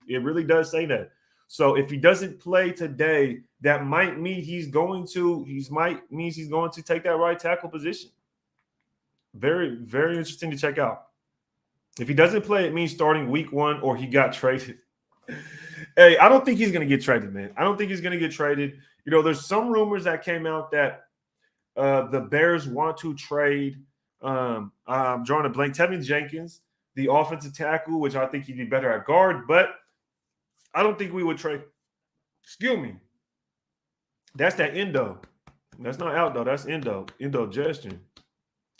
It really does say that. So if he doesn't play today, that might mean he's going to take that right tackle position. Very, very interesting to check out. If he doesn't play, it means starting week 1 or he got traded. Hey, I don't think he's going to get traded, man. I don't think he's going to get traded. There's some rumors that came out that the Bears want to trade. I'm drawing a blank. Tevin Jenkins, the offensive tackle, which I think he'd be better at guard, but I don't think we would trade. Excuse me. That's that endo. That's not out, though. That's endo. Indigestion.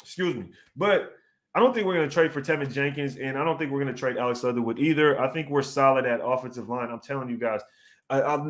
Excuse me. But I don't think we're going to trade for Tevin Jenkins, and I don't think we're going to trade Alex Leatherwood either. I think we're solid at offensive line. I'm telling you guys.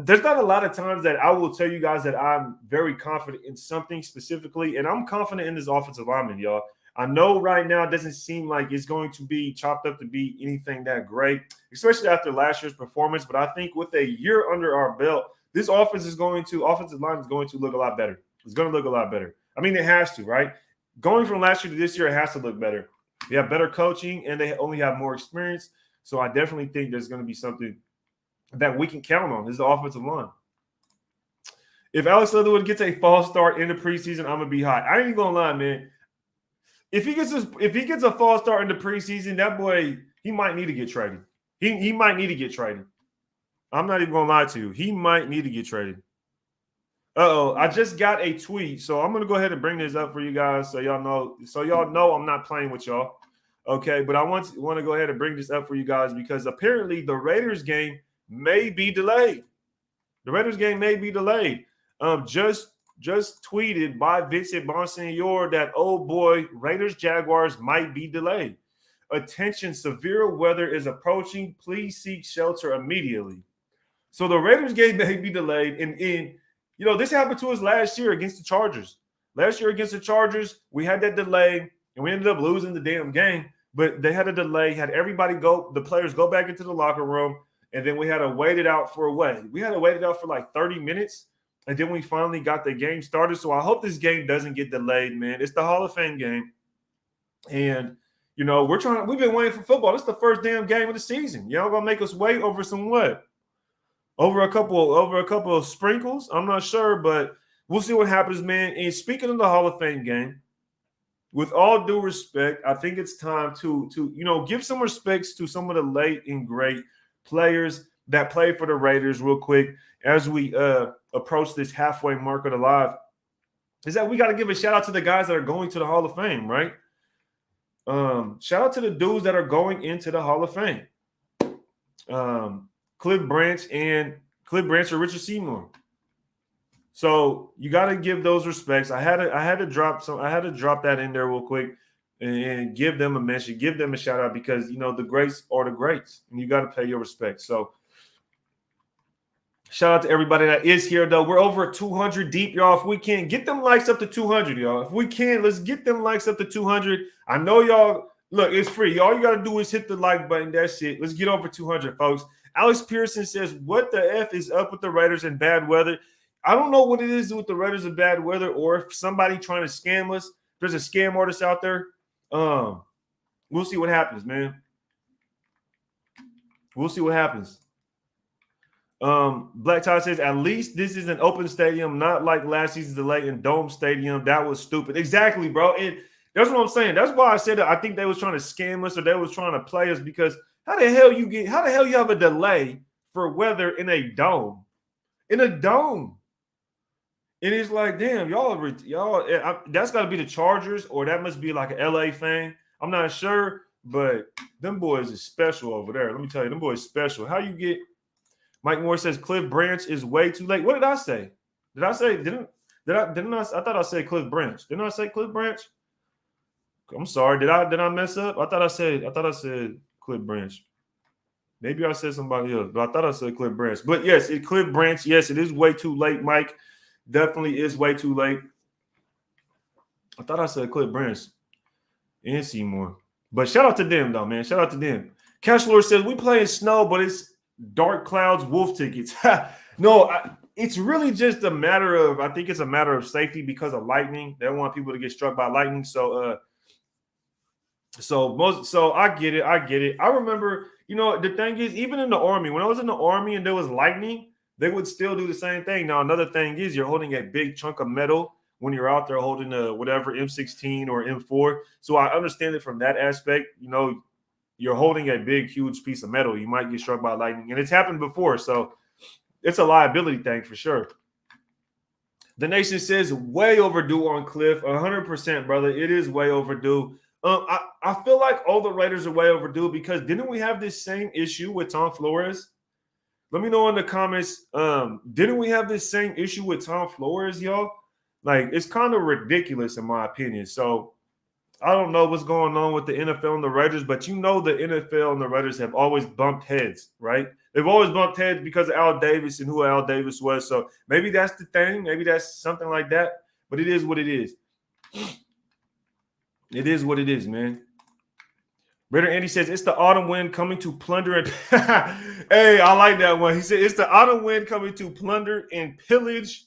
There's not a lot of times that I will tell you guys that I'm very confident in something specifically, and I'm confident in this offensive lineman, y'all. I know right now it doesn't seem like it's going to be chopped up to be anything that great, especially after last year's performance. But I think with a year under our belt, this offensive line is going to look a lot better. It's going to look a lot better. I mean, it has to, right? Going from last year to this year, it has to look better. They have better coaching, and they only have more experience. So I definitely think there's going to be something that we can count on. This is the offensive line. If Alex Leatherwood gets a false start in the preseason, I'm gonna be hot. I ain't even gonna lie, man. If he gets a false start in the preseason, that boy, he might need to get traded. He might need to get traded. I'm not even gonna lie to you. He might need to get traded. I just got a tweet, so I'm gonna go ahead and bring this up for you guys, so y'all know I'm not playing with y'all. Okay, but I want to go ahead and bring this up for you guys because apparently the Raiders game may be delayed. The Raiders game may be delayed. Just tweeted by Vincent Bonsignor that, oh boy, Raiders Jaguars might be delayed. Attention, severe weather is approaching. Please seek shelter immediately. So the Raiders game may be delayed, and this happened to us last year against the Chargers. Last year against the Chargers, we had that delay, and we ended up losing the damn game. But they had a delay, had the players go back into the locker room, and then we had to wait it out for We had to wait it out for like 30 minutes, and then we finally got the game started. So I hope this game doesn't get delayed, man. It's the Hall of Fame game. And, we've been waiting for football. This is the first damn game of the season. Y'all gonna make us wait over some what? Over a couple of sprinkles? I'm not sure, but we'll see what happens, man. And speaking of the Hall of Fame game, with all due respect, I think it's time to give some respects to some of the late and great players that play for the Raiders real quick as we approach this halfway mark of the live. Is that we got to give a shout out to the guys that are going to the Hall of Fame, right? Shout out to the dudes that are going into the Hall of Fame. Cliff Branch or Richard Seymour. So you got to give those respects. I had to drop that in there real quick and give them a mention, give them a shout out because the greats are the greats, and you got to pay your respects. So Shout out to everybody that is here, though. We're over 200 deep, y'all. If we can get them likes up to 200, y'all. If we can, let's get them likes up to 200. I know y'all, look, it's free. All you got to do is hit the like button. That's it. Let's get over 200, folks. Alex Pearson says, what the F is up with the Raiders and bad weather? I don't know what it is with the Raiders and bad weather, or if somebody trying to scam us. There's a scam artist out there. We'll see what happens, man. We'll see what happens. Black Todd says, at least this is an open stadium, not like last season's delay in Dome Stadium. That was stupid. Exactly, bro. And that's what I'm saying. That's why I said that I think they was trying to scam us, or they was trying to play us, because how the hell you have a delay for weather in a dome? In a dome. And it's like, damn, that's got to be the Chargers, or that must be like an LA thing. I'm not sure, but them boys is special over there. Let me tell you, them boys special. How you get Mike Moore says Cliff Branch is way too late. What did I say? Did I say I thought I said Cliff Branch. Didn't I say Cliff Branch? I'm sorry. Did I mess up? I thought I said Cliff Branch. Maybe I said somebody else, but I thought I said Cliff Branch. But yes, Cliff Branch. Yes, it is way too late, Mike. Definitely is way too late. I thought I said Cliff Branch and Seymour. But shout out to them, though, man. Shout out to them. Cash Lord says, we play in snow, but it's Dark Clouds Wolf tickets. No, it's really just a matter of, I think it's a matter of safety because of lightning. They don't want people to get struck by lightning. So I get it. I remember, the thing is, even in the Army, when I was in the Army and there was lightning, they would still do the same thing. Now, another thing is you're holding a big chunk of metal when you're out there holding a whatever M16 or M4. So I understand it from that aspect. You're holding a big, huge piece of metal. You might get struck by lightning. And it's happened before. So it's a liability thing for sure. The Nation says way overdue on Cliff. 100%, brother. It is way overdue. I feel like all the Raiders are way overdue because didn't we have this same issue with Tom Flores? Let me know in the comments. Didn't we have this same issue with Tom Flores, y'all? Like, it's kind of ridiculous in my opinion. So I don't know what's going on with the NFL and the Raiders, but the NFL and the Raiders have always bumped heads, right? They've always bumped heads because of Al Davis and who Al Davis was. So maybe that's the thing. Maybe that's something like that. But it is what it is. It is what it is, man. Raider Andy says, it's the autumn wind coming to plunder and hey, I like that one. He said, it's the autumn wind coming to plunder and pillage.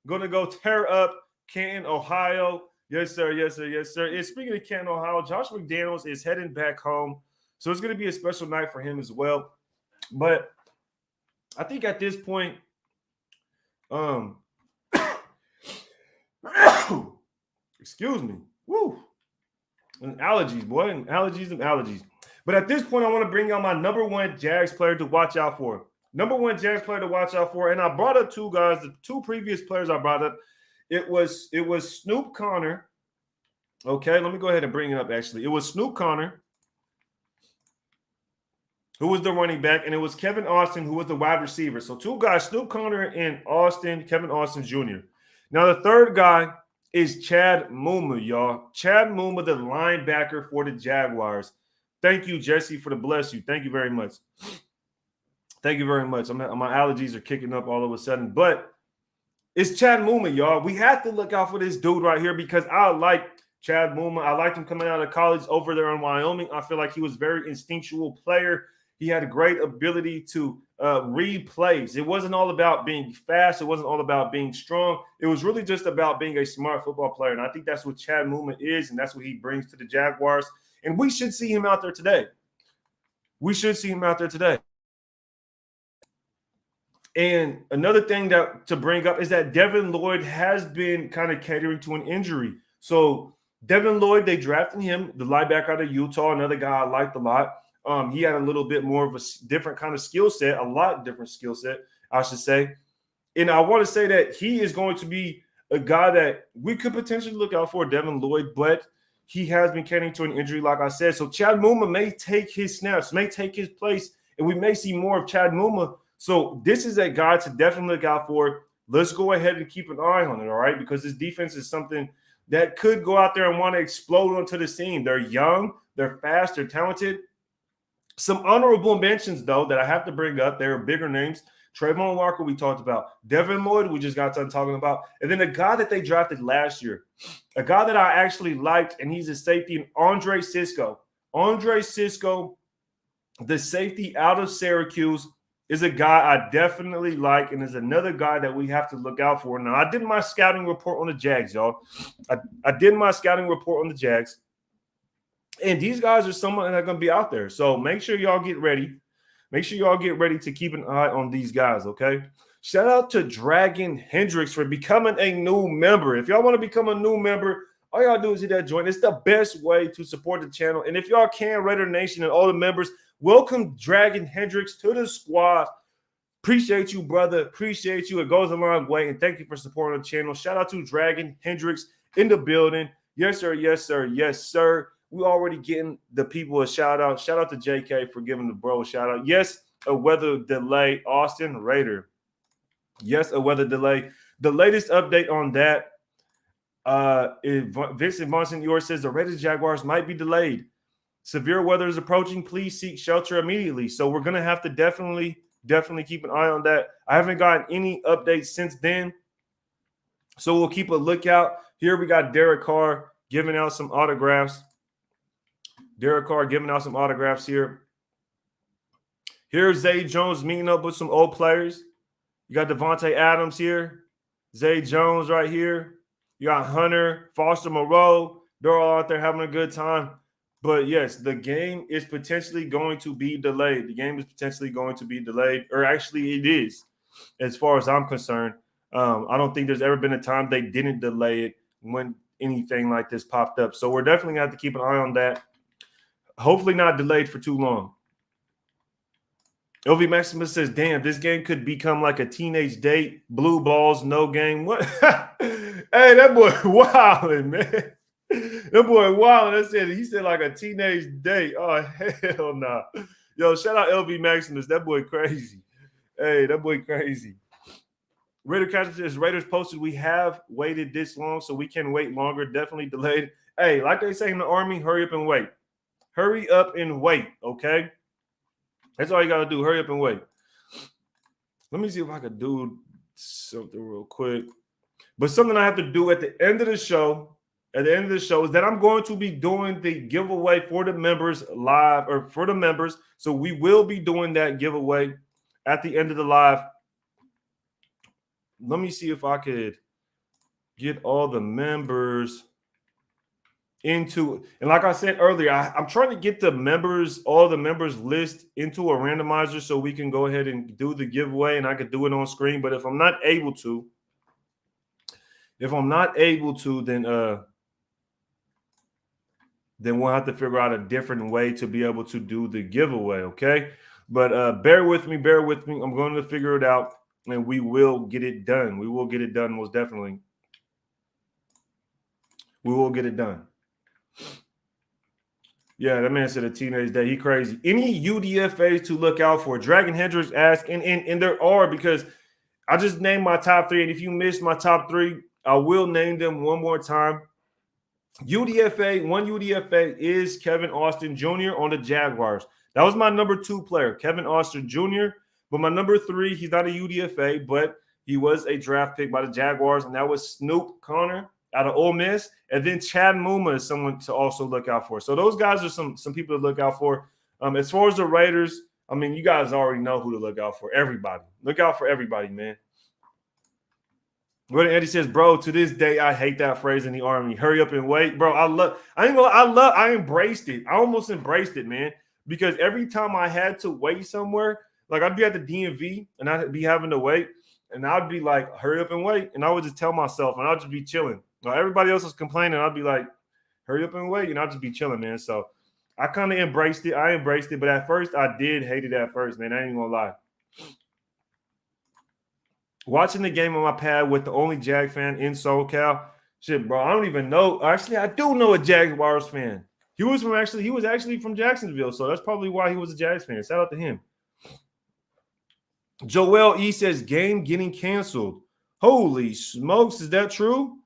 Gonna go tear up Canton, Ohio. Yes, sir. Yes, sir. Yes, sir. And speaking of Canton, Ohio, Josh McDaniels is heading back home. So it's going to be a special night for him as well. But I think at this point, excuse me. Woo. And allergies, boy. And allergies. But at this point, I want to bring out my number one Jags player to watch out for. Number one Jags player to watch out for. And I brought up two guys. The two previous players I brought up. It was Snoop Connor. Okay, let me go ahead and bring it up, actually. It was Snoop Connor, who was the running back, and it was Kevin Austin, who was the wide receiver. So two guys, Snoop Connor and Kevin Austin Jr. Now, the third guy is Chad Muma, y'all. Chad Muma, the linebacker for the Jaguars. Thank you, Jesse, for the bless you. Thank you very much. Thank you very much. My allergies are kicking up all of a sudden, but it's Chad Muma, y'all. We have to look out for this dude right here because I like Chad Muma. I liked him coming out of college over there in Wyoming. I feel like he was a very instinctual player. He had a great ability to read plays. It wasn't all about being fast. It wasn't all about being strong. It was really just about being a smart football player. And I think that's what Chad Muma is, and that's what he brings to the Jaguars. And we should see him out there today. And another thing to bring up is that Devin Lloyd has been kind of catering to an injury. So Devin Lloyd, they drafted him, the linebacker out of Utah, another guy I liked a lot. He had a little bit more of a different kind of skill set, a lot different skill set, I should say. And I want to say that he is going to be a guy that we could potentially look out for, Devin Lloyd, but he has been catering to an injury, like I said. So Chad Muma may take his snaps, may take his place, and we may see more of Chad Muma. So this is a guy to definitely look out for. Let's go ahead and keep an eye on it, all right? Because this defense is something that could go out there and want to explode onto the scene. They're young, they're fast, they're talented. Some honorable mentions, though, that I have to bring up. There are bigger names. Trayvon Walker, we talked about. Devin Lloyd, we just got done talking about. And then a guy that they drafted last year, a guy that I actually liked, and he's a safety, Andre Cisco. Andre Cisco, the safety out of Syracuse, is a guy I definitely like, and is another guy that we have to look out for. Now, I did my scouting report on the Jags, y'all. I did my scouting report on the Jags. And these guys are someone that are going to be out there. So make sure y'all get ready. Make sure y'all get ready to keep an eye on these guys, okay? Shout out to Dragon Hendricks for becoming a new member. If y'all want to become a new member, all y'all do is hit that join. It's the best way to support the channel. And if y'all can, Raider Nation and all the members, welcome Dragon Hendricks to the squad. Appreciate you, brother. Appreciate you. It goes a long way. And thank you for supporting the channel. Shout out to Dragon Hendricks in the building. Yes, sir. Yes, sir. Yes, sir. We already getting the people a shout out. Shout out to JK for giving the bro a shout out. Yes, a weather delay. Austin Raider. Yes, a weather delay. The latest update on that, Vincent Monsignor says the Raiders Jaguars might be delayed. Severe weather is approaching. Please seek shelter immediately. So we're going to have to definitely keep an eye on that. I haven't gotten any updates since then. So we'll keep a lookout. Here we got Derek Carr giving out some autographs. Derek Carr giving out some autographs here. Here's Zay Jones meeting up with some old players. You got Devontae Adams here. Zay Jones right here. You got Hunter, Foster Moreau. They're all out there having a good time. But, yes, the game is potentially going to be delayed. The game is potentially going to be delayed. Or actually it is, as far as I'm concerned. I don't think there's ever been a time they didn't delay it when anything like this popped up. So we're definitely going to have to keep an eye on that. Hopefully not delayed for too long. LV Maximus says, damn, this game could become like a teenage date. Blue balls, no game. What? Hey, that boy wilding, man. That boy wilding. He said like a teenage date. Oh, hell nah. Yo, shout out LV Maximus. That boy crazy. Hey, that boy crazy. Raider Catcher says, Raiders posted, we have waited this long, so we can wait longer. Definitely delayed. Hey, like they say in the Army, hurry up and wait. Hurry up and wait, okay? That's all you got to do. Hurry up and wait. Let me see if I could do something real quick. But something I have to do at the end of the show, is that I'm going to be doing the giveaway for the members live, or for the members. So we will be doing that giveaway at the end of the live. Let me see if I could get all the members into, and like I said earlier, I'm trying to get all the members list into a randomizer so we can go ahead and do the giveaway, and I could do it on screen. But if I'm not able to, then we'll have to figure out a different way to be able to do the giveaway, okay? But bear with me. I'm going to figure it out, and we will get it done. We will get it done, most definitely. We will get it done. Yeah, that man said a teenage day. He crazy. Any UDFAs to look out for? Dragon Hendricks asked, and there are, because I just named my top three, and if you missed my top three, I will name them one more time. One UDFA is Kevin Austin Jr. on the Jaguars. That was my number 2 player, Kevin Austin Jr. But my number 3, he's not a UDFA, but he was a draft pick by the Jaguars, and that was Snoop Connor out of Ole Miss. And then Chad Muma is someone to also look out for. So those guys are some people to look out for. As far as the Raiders, I mean, you guys already know who to look out for. Everybody. Look out for everybody, man. Brother Eddie says, bro, to this day, I hate that phrase in the Army. Hurry up and wait. Bro, I embraced it. I almost embraced it, man. Because every time I had to wait somewhere, like I'd be at the DMV and I'd be having to wait, and I'd be like, hurry up and wait. And I would just tell myself, and I'd just be chilling. While everybody else was complaining, I'd be like, hurry up and wait. And I'd just be chilling, man. So I kind of embraced it. I embraced it. But at first, I did hate it at first, man. I ain't going to lie. Watching the game on my pad with the only Jag fan in SoCal. Shit, bro, I don't even know. Actually, I do know a Jaguars fan. He was actually from Jacksonville, so that's probably why he was a Jags fan. Shout out to him. Joel E says, game getting canceled. Holy smokes, is that true?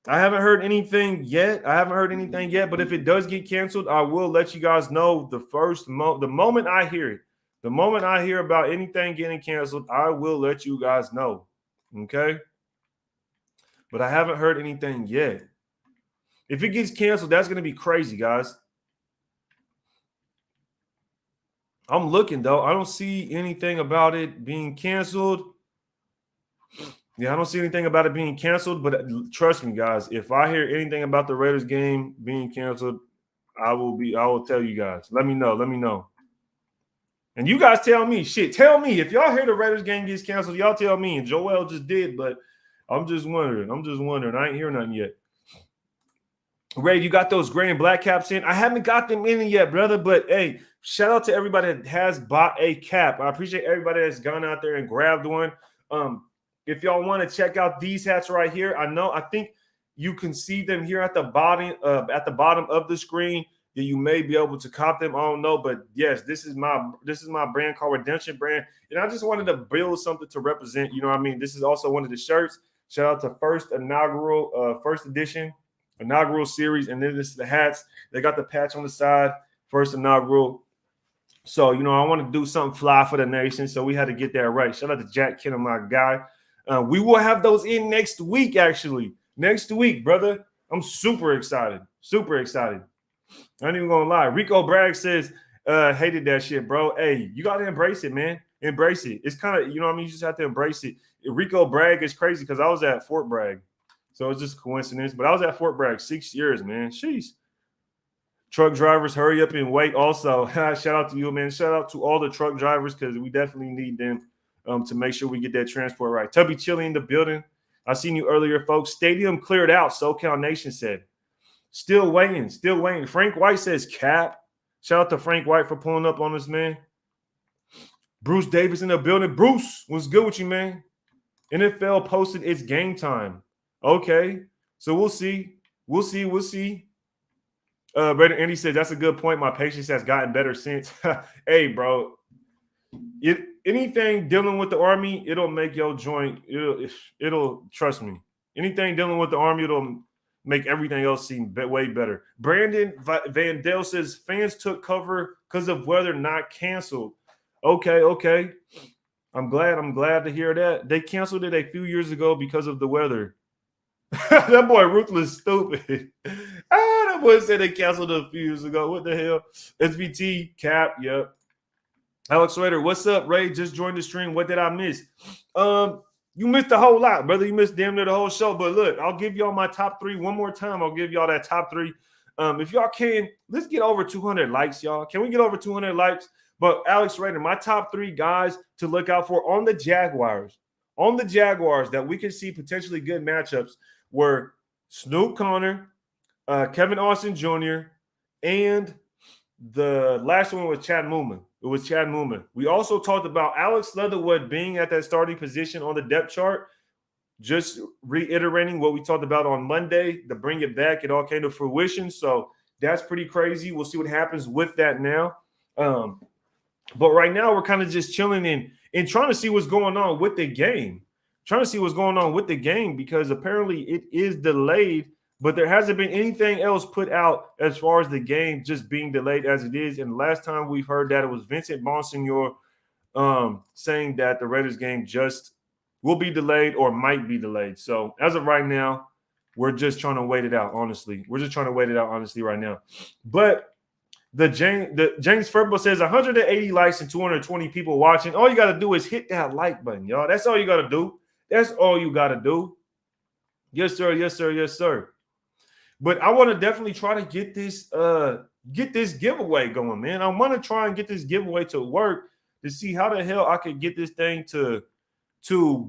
I haven't heard anything yet. But if it does get canceled, I will let you guys know the moment I hear it. The moment I hear about anything getting canceled, I will let you guys know. Okay? But I haven't heard anything yet. If it gets canceled, that's going to be crazy, guys. I'm looking, though. I don't see anything about it being canceled. Yeah, I don't see anything about it being canceled, but trust me, guys, if I hear anything about the Raiders game being canceled, I will tell you guys. Let me know. And you guys tell me, tell me. If y'all hear the Raiders game gets canceled, y'all tell me. And Joel just did, but I'm just wondering. I ain't hearing nothing yet. Ray, you got those gray and black caps in? I haven't got them in yet, brother. But hey, shout out to everybody that has bought a cap. I appreciate everybody that's gone out there and grabbed one. If y'all want to check out these hats right here, I think you can see them here at the bottom of the screen. That you may be able to cop them. I don't know, but yes, this is my brand called Redemption Brand, and I just wanted to build something to represent. You know what I mean? This is also one of the shirts. Shout out to first edition inaugural series, and then this is the hats. They got the patch on the side, first inaugural. So I want to do something fly for the nation, so we had to get that right. Shout out to Jack Kenner, my guy. We will have those in next week, actually. Next week, brother. I'm super excited. Super excited. I ain't even gonna lie. Rico Bragg says, hated that shit, bro. Hey, you gotta embrace it, man. Embrace it. It's kind of, you just have to embrace it. Rico Bragg is crazy because I was at Fort Bragg. So it's just a coincidence. But I was at Fort Bragg 6 years, man. Jeez. Truck drivers, hurry up and wait. Also, shout out to you, man. Shout out to all the truck drivers because we definitely need them to make sure we get that transport right. Tubby Chili in the building. I seen you earlier, folks. Stadium cleared out, SoCal Nation said. Still waiting. Frank White says cap. Shout out to Frank White for pulling up on us, man. Bruce Davis in the building. Bruce, what's good with you, man? NFL posted it's game time. Okay. So we'll see. Brandon Andy says that's a good point. My patience has gotten better since. Hey, bro. Anything dealing with the Army, it'll make your joint. It'll trust me. Anything dealing with the Army, it'll make everything else seem way better. Brandon Van Dale says fans took cover because of weather not canceled. Okay. I'm glad to hear that. They canceled it a few years ago because of the weather. That boy Ruthless stupid. That boy said they canceled it a few years ago. What the hell? SVT, Cap, yep. Alex Rader, what's up, Ray? Just joined the stream. What did I miss? You missed a whole lot, brother. You missed damn near the whole show. But look, I'll give y'all my top three one more time. I'll give y'all that top three. If y'all can, let's get over 200 likes, y'all. Can we get over 200 likes? But Alex Rader, my top three guys to look out for on the Jaguars that we can see potentially good matchups were Snoop Conner, Kevin Austin Jr., and the last one was Chad Mooman. It was Chad Mooman. We also talked about Alex Leatherwood being at that starting position on the depth chart. Just reiterating what we talked about on Monday, to bring it back, it all came to fruition. So that's pretty crazy. We'll see what happens with that now. But right now, we're kind of just chilling and trying to see what's going on with the game. Because apparently it is delayed, but there hasn't been anything else put out as far as the game just being delayed as it is. And the last time we've heard that, it was Vincent Bonsignor saying that the Raiders game just will be delayed or might be delayed. So as of right now, we're just trying to wait it out, honestly. Right now. But James Furbo says 180 likes and 220 people watching. All you got to do is hit that like button, y'all. That's all you got to do. Yes, sir. But I want to definitely try to get this giveaway going, man. I want to try and get this giveaway to work to see how the hell I could get this thing to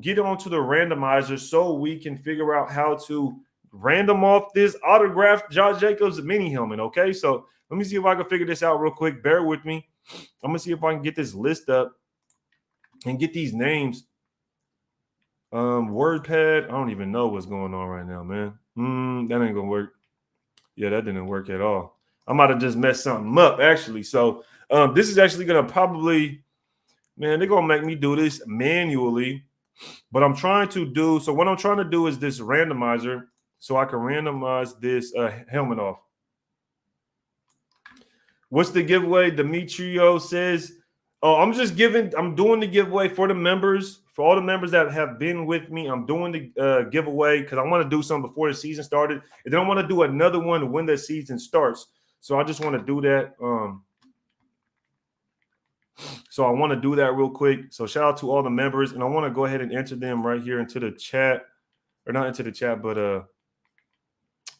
get onto the randomizer so we can figure out how to random off this autographed Josh Jacobs mini helmet, okay? So let me see if I can figure this out real quick. Bear with me. I'm going to see if I can get this list up and get these names. WordPad, I don't even know what's going on right now, man. That ain't going to work. Yeah, that didn't work at all. I might have just messed something up, actually. So this is actually going to probably, man, they're going to make me do this manually. But what I'm trying to do is this randomizer so I can randomize this helmet off. What's the giveaway? Demetrio says Oh, I'm doing the giveaway for the members, for all the members that have been with me. I'm doing the giveaway because I want to do something before the season started. And then I want to do another one when the season starts. So I just want to do that. So I want to do that real quick. So shout out to all the members. And I want to go ahead and enter them right here into the chat. Or not into the chat, but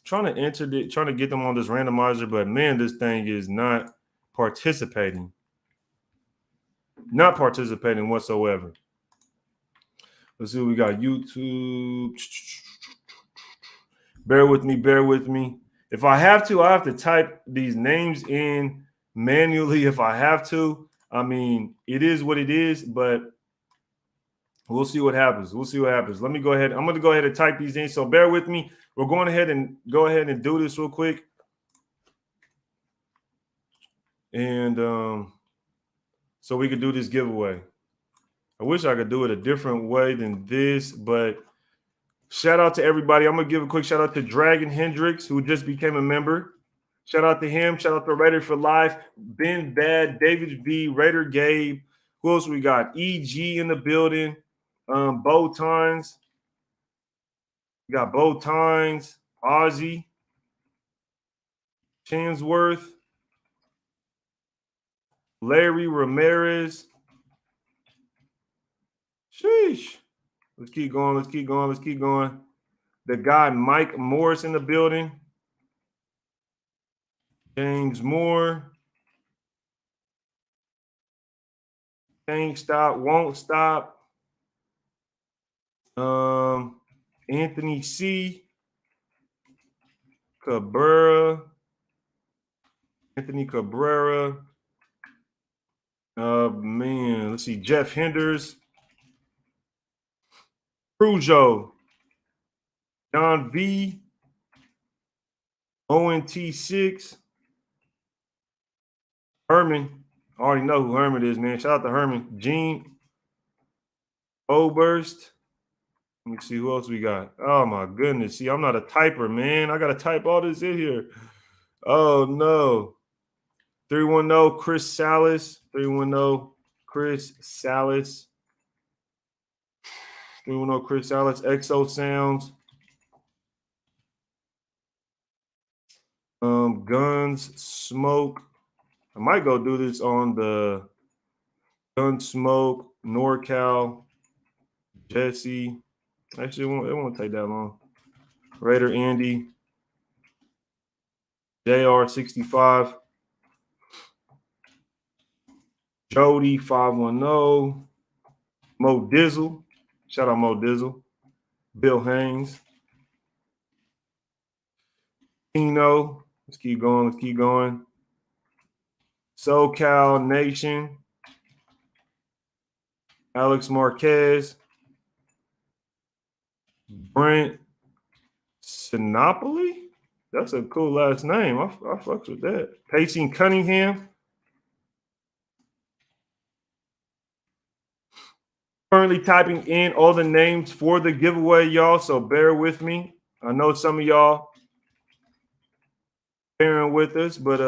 trying to get them on this randomizer. But man, this thing is not participating. Not participating whatsoever. Let's see what we got. YouTube. Bear with me. If I have to, I have to type these names in manually if I have to. I mean, it is what it is, but we'll see what happens. Let me go ahead. I'm going to go ahead and type these in. So bear with me. We're going ahead and do this real quick. And so we could do this giveaway. I wish I could do it a different way than this, but shout out to everybody. I'm going to give a quick shout out to Dragon Hendricks, who just became a member. Shout out to him. Shout out to Raider for Life, Ben Bad, David V, Raider Gabe. Who else we got? EG in the building. Bow Tines. We got Bow Tines, Ozzy, Chansworth, Larry Ramirez. Sheesh. Let's keep going. The guy Mike Morris in the building. James Moore. Can't stop, won't stop. Anthony C. Cabrera. Man, let's see. Jeff Henders. Crujo. John V. ONT6. Herman. I already know who Herman is, man. Shout out to Herman. Gene. Oberst. Let me see who else we got. Oh, my goodness. See, I'm not a typer, man. I got to type all this in here. Oh, no. 310 Chris Salas. 310 Chris Salas. Exo Sounds. Guns Smoke. I might go do this on the Gunsmoke, NorCal, Jesse. Actually, it won't take that long. Raider Andy, JR65, Jody 510, Mo Dizzle. Shout out Mo Dizzle. Bill Haynes. Tino. Let's keep going. SoCal Nation. Alex Marquez. Brent Sinopoli. That's a cool last name. I fucks with that. Pacing Cunningham. Currently typing in all the names for the giveaway, y'all, so bear with me. I know some of y'all bearing with us, but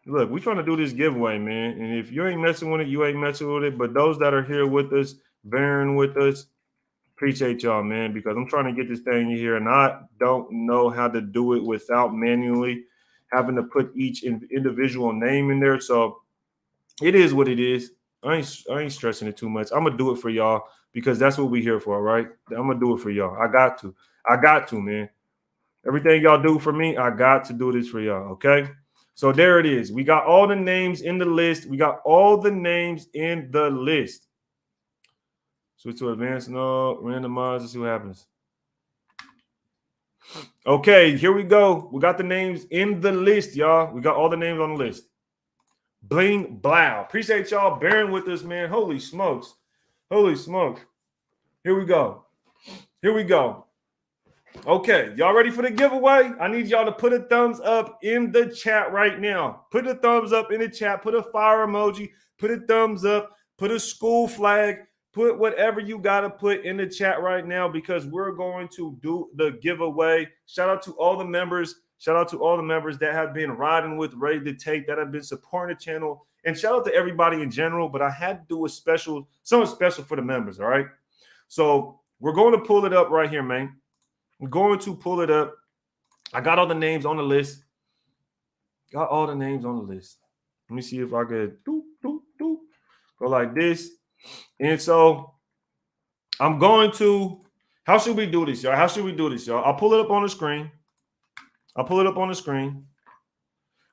look, we're trying to do this giveaway, man. And if you ain't messing with it, you ain't messing with it. But those that are here with us, bearing with us, appreciate y'all, man, because I'm trying to get this thing in here, and I don't know how to do it without manually having to put each individual name in there. So it is what it is. I ain't stressing it too much. I'm gonna do it for y'all because that's what we here for, right? I'm gonna do it for y'all. I got to, man. Everything y'all do for me, I got to do this for y'all, okay? So there it is. We got all the names in the list. Switch to advanced no randomize. Let's see what happens. Okay, here we go. We got the names in the list, y'all. We got all the names on the list. Bling Blow. Appreciate y'all bearing with us, man. Holy smokes. Here we go. Okay, y'all ready for the giveaway? I need y'all to put a thumbs up in the chat right now. Put a thumbs up in the chat. Put a fire emoji. Put a thumbs up. Put a school flag. Put whatever you got to put in the chat right now because we're going to do the giveaway. Shout out to all the members that have been riding with Ready to Take, that have been supporting the channel And shout out to everybody in general, but I had to do something special for the members, all right? So we're going to pull it up right here, man. I'm going to pull it up. I got all the names on the list. Got all the names on the list. Let me see if I could go like this. And so I'm going to, how should we do this, y'all? How should we do this, y'all? I'll pull it up on the screen.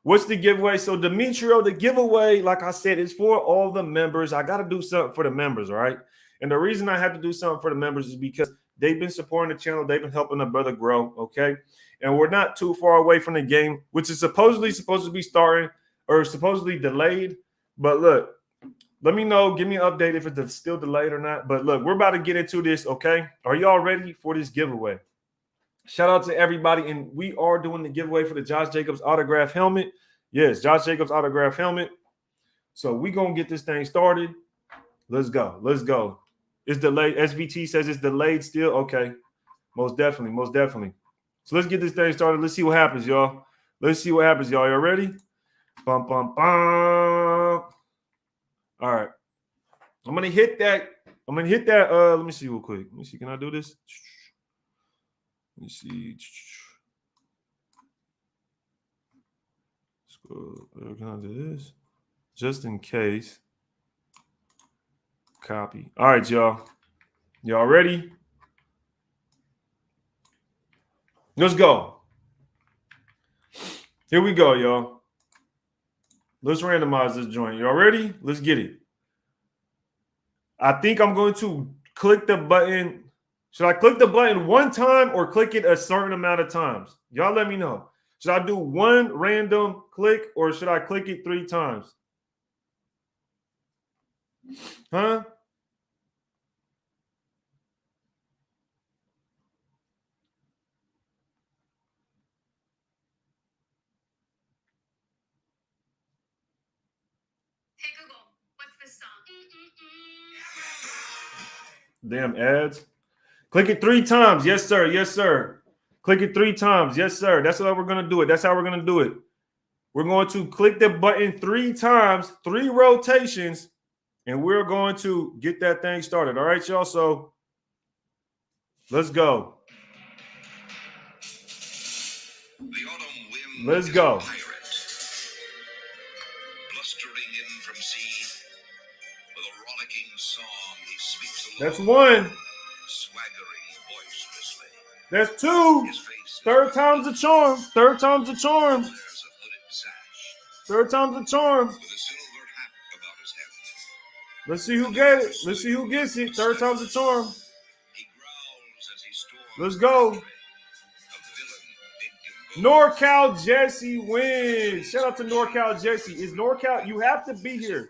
What's the giveaway? So Demetrio, the giveaway, like I said, is for all the members. I got to do something for the members, all right? And the reason I have to do something for the members is because they've been supporting the channel. They've been helping the brother grow, okay? And we're not too far away from the game, which is supposedly supposed to be starting or supposedly delayed. But look, let me know. Give me an update if it's still delayed or not. But look, we're about to get into this, okay? Are y'all ready for this giveaway? Shout out to everybody. And we are doing the giveaway for the Josh Jacobs autograph helmet. Yes, Josh Jacobs autograph helmet. So we're going to get this thing started. Let's go. Let's go. It's delayed. SVT says it's delayed still. Okay. Most definitely. Most definitely. So let's get this thing started. Let's see what happens, y'all. Let's see what happens, y'all. You ready? Bum, bum, bum. All right. I'm going to hit that. Let me see real quick. Let me see. Can I do this? Let me see. Can I do this? Just in case. Copy. All right, y'all. Y'all ready? Let's go. Here we go, y'all. Let's randomize this joint. Y'all ready? Let's get it. I think I'm going to click the button. Should I click the button one time or click it a certain amount of times? Y'all let me know. Should I do one random click or should I click it 3 times? Huh? Hey Google, what's this song? Damn ads. Click it 3 times. Yes, sir. Yes, sir. Click it 3 times. Yes, sir. That's how we're going to do it. That's how we're going to do it. We're going to click the button 3 times, 3 rotations, and we're going to get that thing started. All right, y'all? So let's go. Let's go. Blustering in from sea with a rollicking song, he speaks alone. That's 1. Swaggering boisterously. That's 2. Third time's the charm. Third time's the charm. There's a hooded sash. Third time's the charm. With a silver hat about his head. Let's see who gets it. Let's see who gets it. Third time's the charm. He growls as he storms. Let's go. NorCal Jesse wins. Shout out to NorCal Jesse. Is NorCal? You have to be here.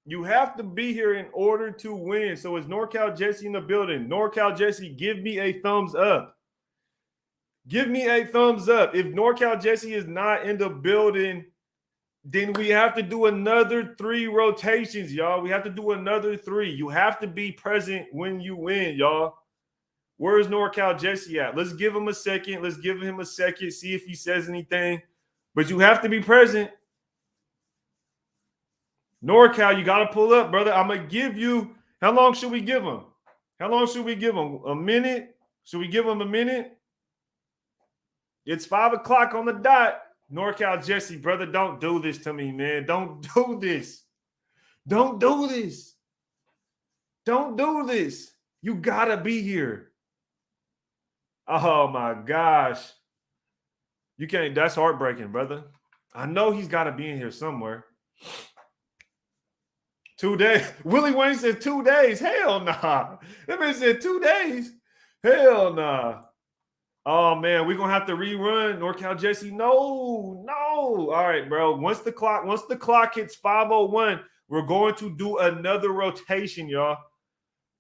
You have to be here in order to win. So is NorCal Jesse in the building? NorCal Jesse, give me a thumbs up. Give me a thumbs up. If NorCal Jesse is not in the building, then we have to do another 3 rotations, y'all. We have to do another 3. You have to be present when you win, y'all. Where's NorCal Jesse at? Let's give him a second. Let's give him a second, see if he says anything. But you have to be present. NorCal, you got to pull up, brother. I'm going to give you – how long should we give him? How long should we give him? A minute? Should we give him a minute? It's 5 o'clock on the dot. NorCal Jesse, brother, don't do this to me, man. Don't do this. Don't do this. Don't do this. You got to be here. Oh, my gosh. You can't. That's heartbreaking, brother. I know he's got to be in here somewhere. 2 days. Willie Wayne said 2 days. Hell nah. That man said 2 days. Hell nah. Oh, man, we're going to have to rerun. NorCal Jesse, no. All right, bro. Once the clock hits 5:01, we're going to do another rotation, y'all.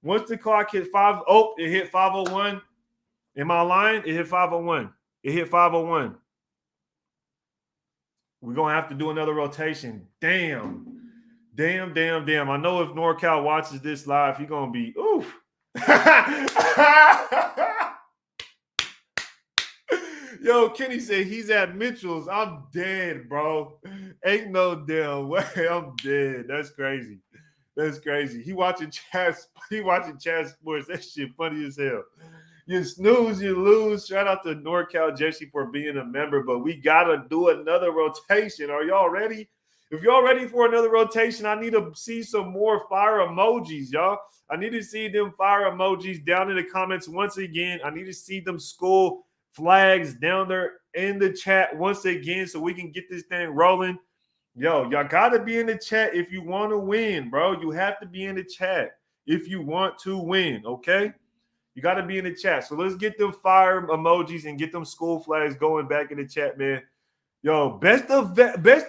Once the clock hits it hit 5:01. Am I lying? It hit 5:01. It hit 5:01. We're going to have to do another rotation. Damn. I know if NorCal watches this live, he's going to be, oof. Yo, Kenny said he's at Mitchell's. I'm dead, bro. Ain't no damn way. I'm dead. That's crazy. That's crazy. He watching chat sports. That shit funny as hell. You snooze, you lose. Shout out to NorCal Jesse for being a member, but we gotta do another rotation. Are y'all ready? If y'all ready for another rotation, I need to see some more fire emojis, y'all. I need to see them fire emojis down in the comments once again. I need to see them school flags down there in the chat once again so we can get this thing rolling. Yo, y'all got to be in the chat if you want to win, bro. You have to be in the chat if you want to win, okay? You got to be in the chat. So let's get them fire emojis and get them school flags going back in the chat, man. Yo, best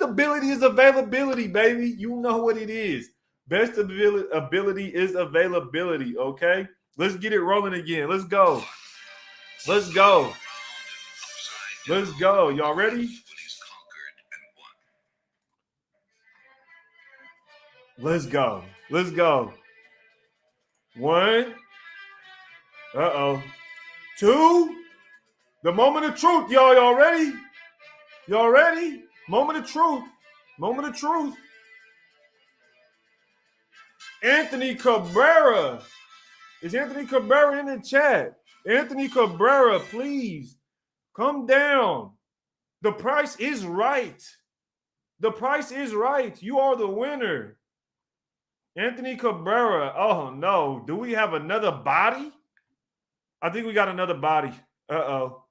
ability is availability, baby. You know what it is. Best ability is availability, okay? Let's get it rolling again. Let's go. Let's go. Let's go. Y'all ready? Let's go. Let's go. 1. Uh-oh. 2. The moment of truth, y'all. Y'all ready? Y'all ready? Moment of truth. Moment of truth. Anthony Cabrera. Is Anthony Cabrera in the chat? Anthony Cabrera, please come down. The price is right. The price is right. You are the winner. Anthony Cabrera. Oh, no. Do we have another body? I think we got another body. Uh-oh.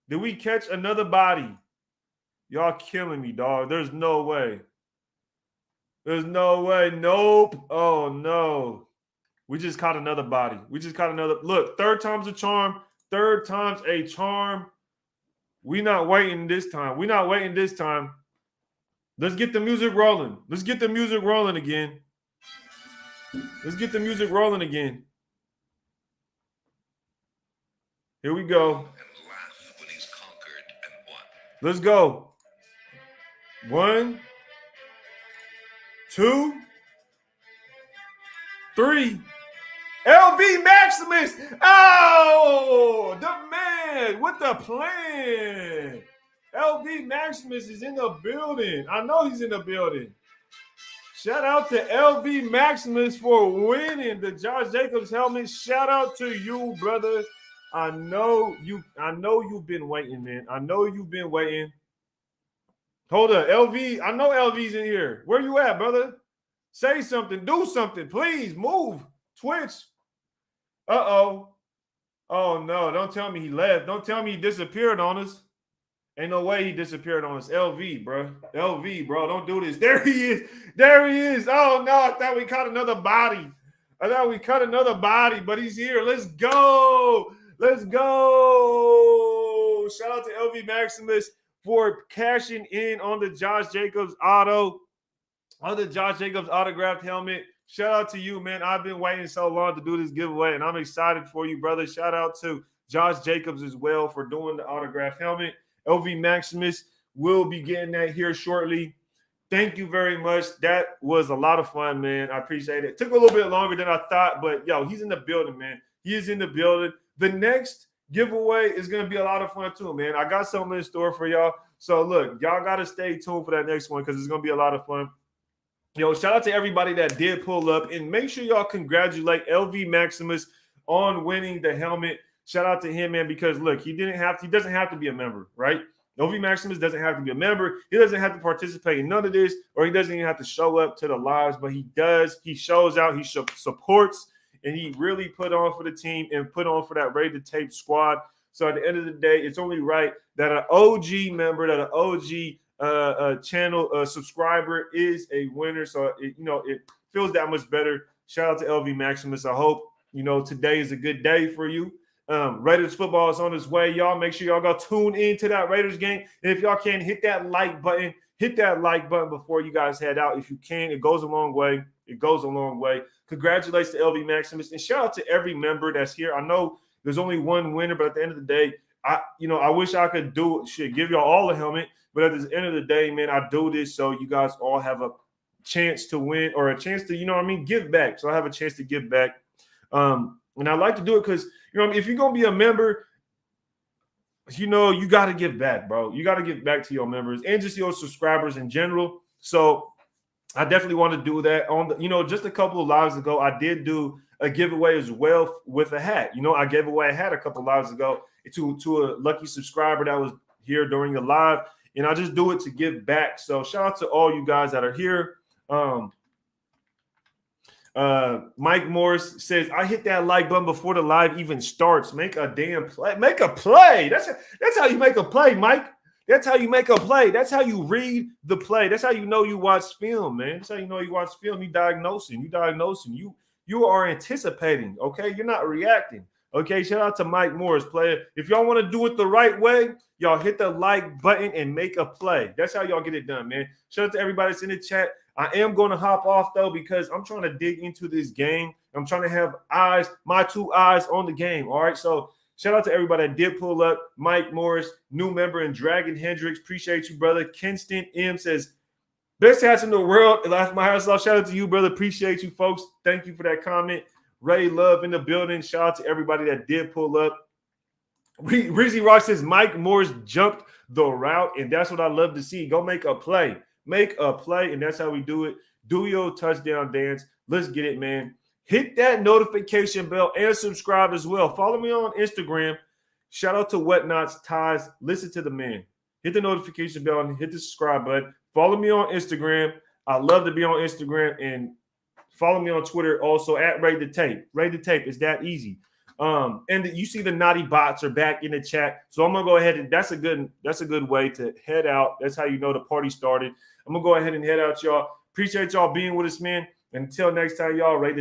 Did we catch another body? Y'all killing me, dog. There's no way. There's no way. Nope. Oh, no. We just caught another body. We just caught another. Look, third time's a charm. Third time's a charm. We not waiting this time. We not waiting this time. Let's get the music rolling. Let's get the music rolling again. Let's get the music rolling again. Here we go. Let's go. 1, 2, 3. LV Maximus. Oh, the man with the plan. LV Maximus is in the building. I know he's in the building. Shout out to LV Maximus for winning the Josh Jacobs helmet. Shout out to you, brother. I know you've been waiting, man. I know you've been waiting. Hold up, LV. I know LV's in here. Where you at, brother? Say something. Do something. Please move. Twitch. Uh-oh. Oh, no. Don't tell me he left. Don't tell me he disappeared on us. Ain't no way he disappeared on us. LV, bro. LV, bro. Don't do this. There he is. There he is. Oh, no. I thought we caught another body. I thought we caught another body, but he's here. Let's go. Let's go. Shout out to LV Maximus for cashing in on the Josh Jacobs auto, on the Josh Jacobs autographed helmet. Shout out to you, man. I've been waiting so long to do this giveaway, and I'm excited for you, brother. Shout out to Josh Jacobs as well for doing the autographed helmet. LV Maximus will be getting that here shortly. Thank you very much. That was a lot of fun, man. I appreciate it. Took a little bit longer than I thought, but, yo, he's in the building, man. He is in the building. The next giveaway is going to be a lot of fun too, man. I got something in store for y'all. So, look, y'all got to stay tuned for that next one because it's going to be a lot of fun. Yo, shout out to everybody that did pull up, and make sure y'all congratulate LV Maximus on winning the helmet. Shout out to him, man, because, look, he doesn't have to be a member, right? LV Maximus doesn't have to be a member. He doesn't have to participate in none of this, or he doesn't even have to show up to the lives, but he does. He shows out. He supports, and he really put on for the team and put on for that Ready to Tape squad. So at the end of the day, it's only right that an OG member, that an OG channel subscriber is a winner. So, it feels that much better. Shout out to LV Maximus. I hope, today is a good day for you. Raiders football is on its way, y'all. Make sure y'all go tune into that Raiders game. And if y'all can, hit that like button. Hit that like button before you guys head out. If you can, it goes a long way. It goes a long way. Congratulations to LV Maximus. And shout out to every member that's here. I know there's only one winner, but at the end of the day, I wish I could give y'all all a helmet. But at the end of the day, man, I do this so you guys all have a chance to win or a chance to, give back. So I have a chance to give back. And I like to do it because, if you're going to be a member, you got to give back, bro. You got to give back to your members and just your subscribers in general. So I definitely want to do that on the, just a couple of lives ago. I did do a giveaway as well with a hat. I gave away a hat a couple of lives ago to a lucky subscriber that was here during the live, and I just do it to give back. So shout out to all you guys that are here. Mike Morris says, I hit that like button before the live even starts. Make a damn play. Make a play. That's how you make a play, Mike. That's how you make a play. That's how you read the play. That's how you know you watch film, man. That's how you know you watch film. You diagnosing. You are anticipating, okay? You're not reacting. Okay, shout out to Mike Morris, player. If y'all want to do it the right way, y'all hit the like button and make a play. That's how y'all get it done, man. Shout out to everybody that's in the chat. I am going to hop off, though, because I'm trying to dig into this game. I'm trying to have my 2 eyes on the game, all right? So shout out to everybody that did pull up. Mike Morris, new member, and Dragon Hendricks. Appreciate you, brother. Kinston M says, best hats in the world. Laugh my house off. Shout out to you, brother. Appreciate you, folks. Thank you for that comment. Ray Love in the building. Shout out to everybody that did pull up. Reezy Rock says, Mike Morris jumped the route, and that's what I love to see. Go make a play. Make a play, and that's how we do it. Do your touchdown dance. Let's get it, man. Hit that notification bell and subscribe as well. Follow me on Instagram. Shout out to Whatnots Ties. Listen to the man. Hit the notification bell and hit the subscribe button. Follow me on Instagram. I love to be on Instagram, and follow me on Twitter also at Ray the Tape. Ray the Tape is that easy. And you see the naughty bots are back in the chat. So I'm gonna go ahead and that's a good way to head out. That's how you know the party started. I'm gonna go ahead and head out, y'all. Appreciate y'all being with us, man. Until next time, y'all. Ray the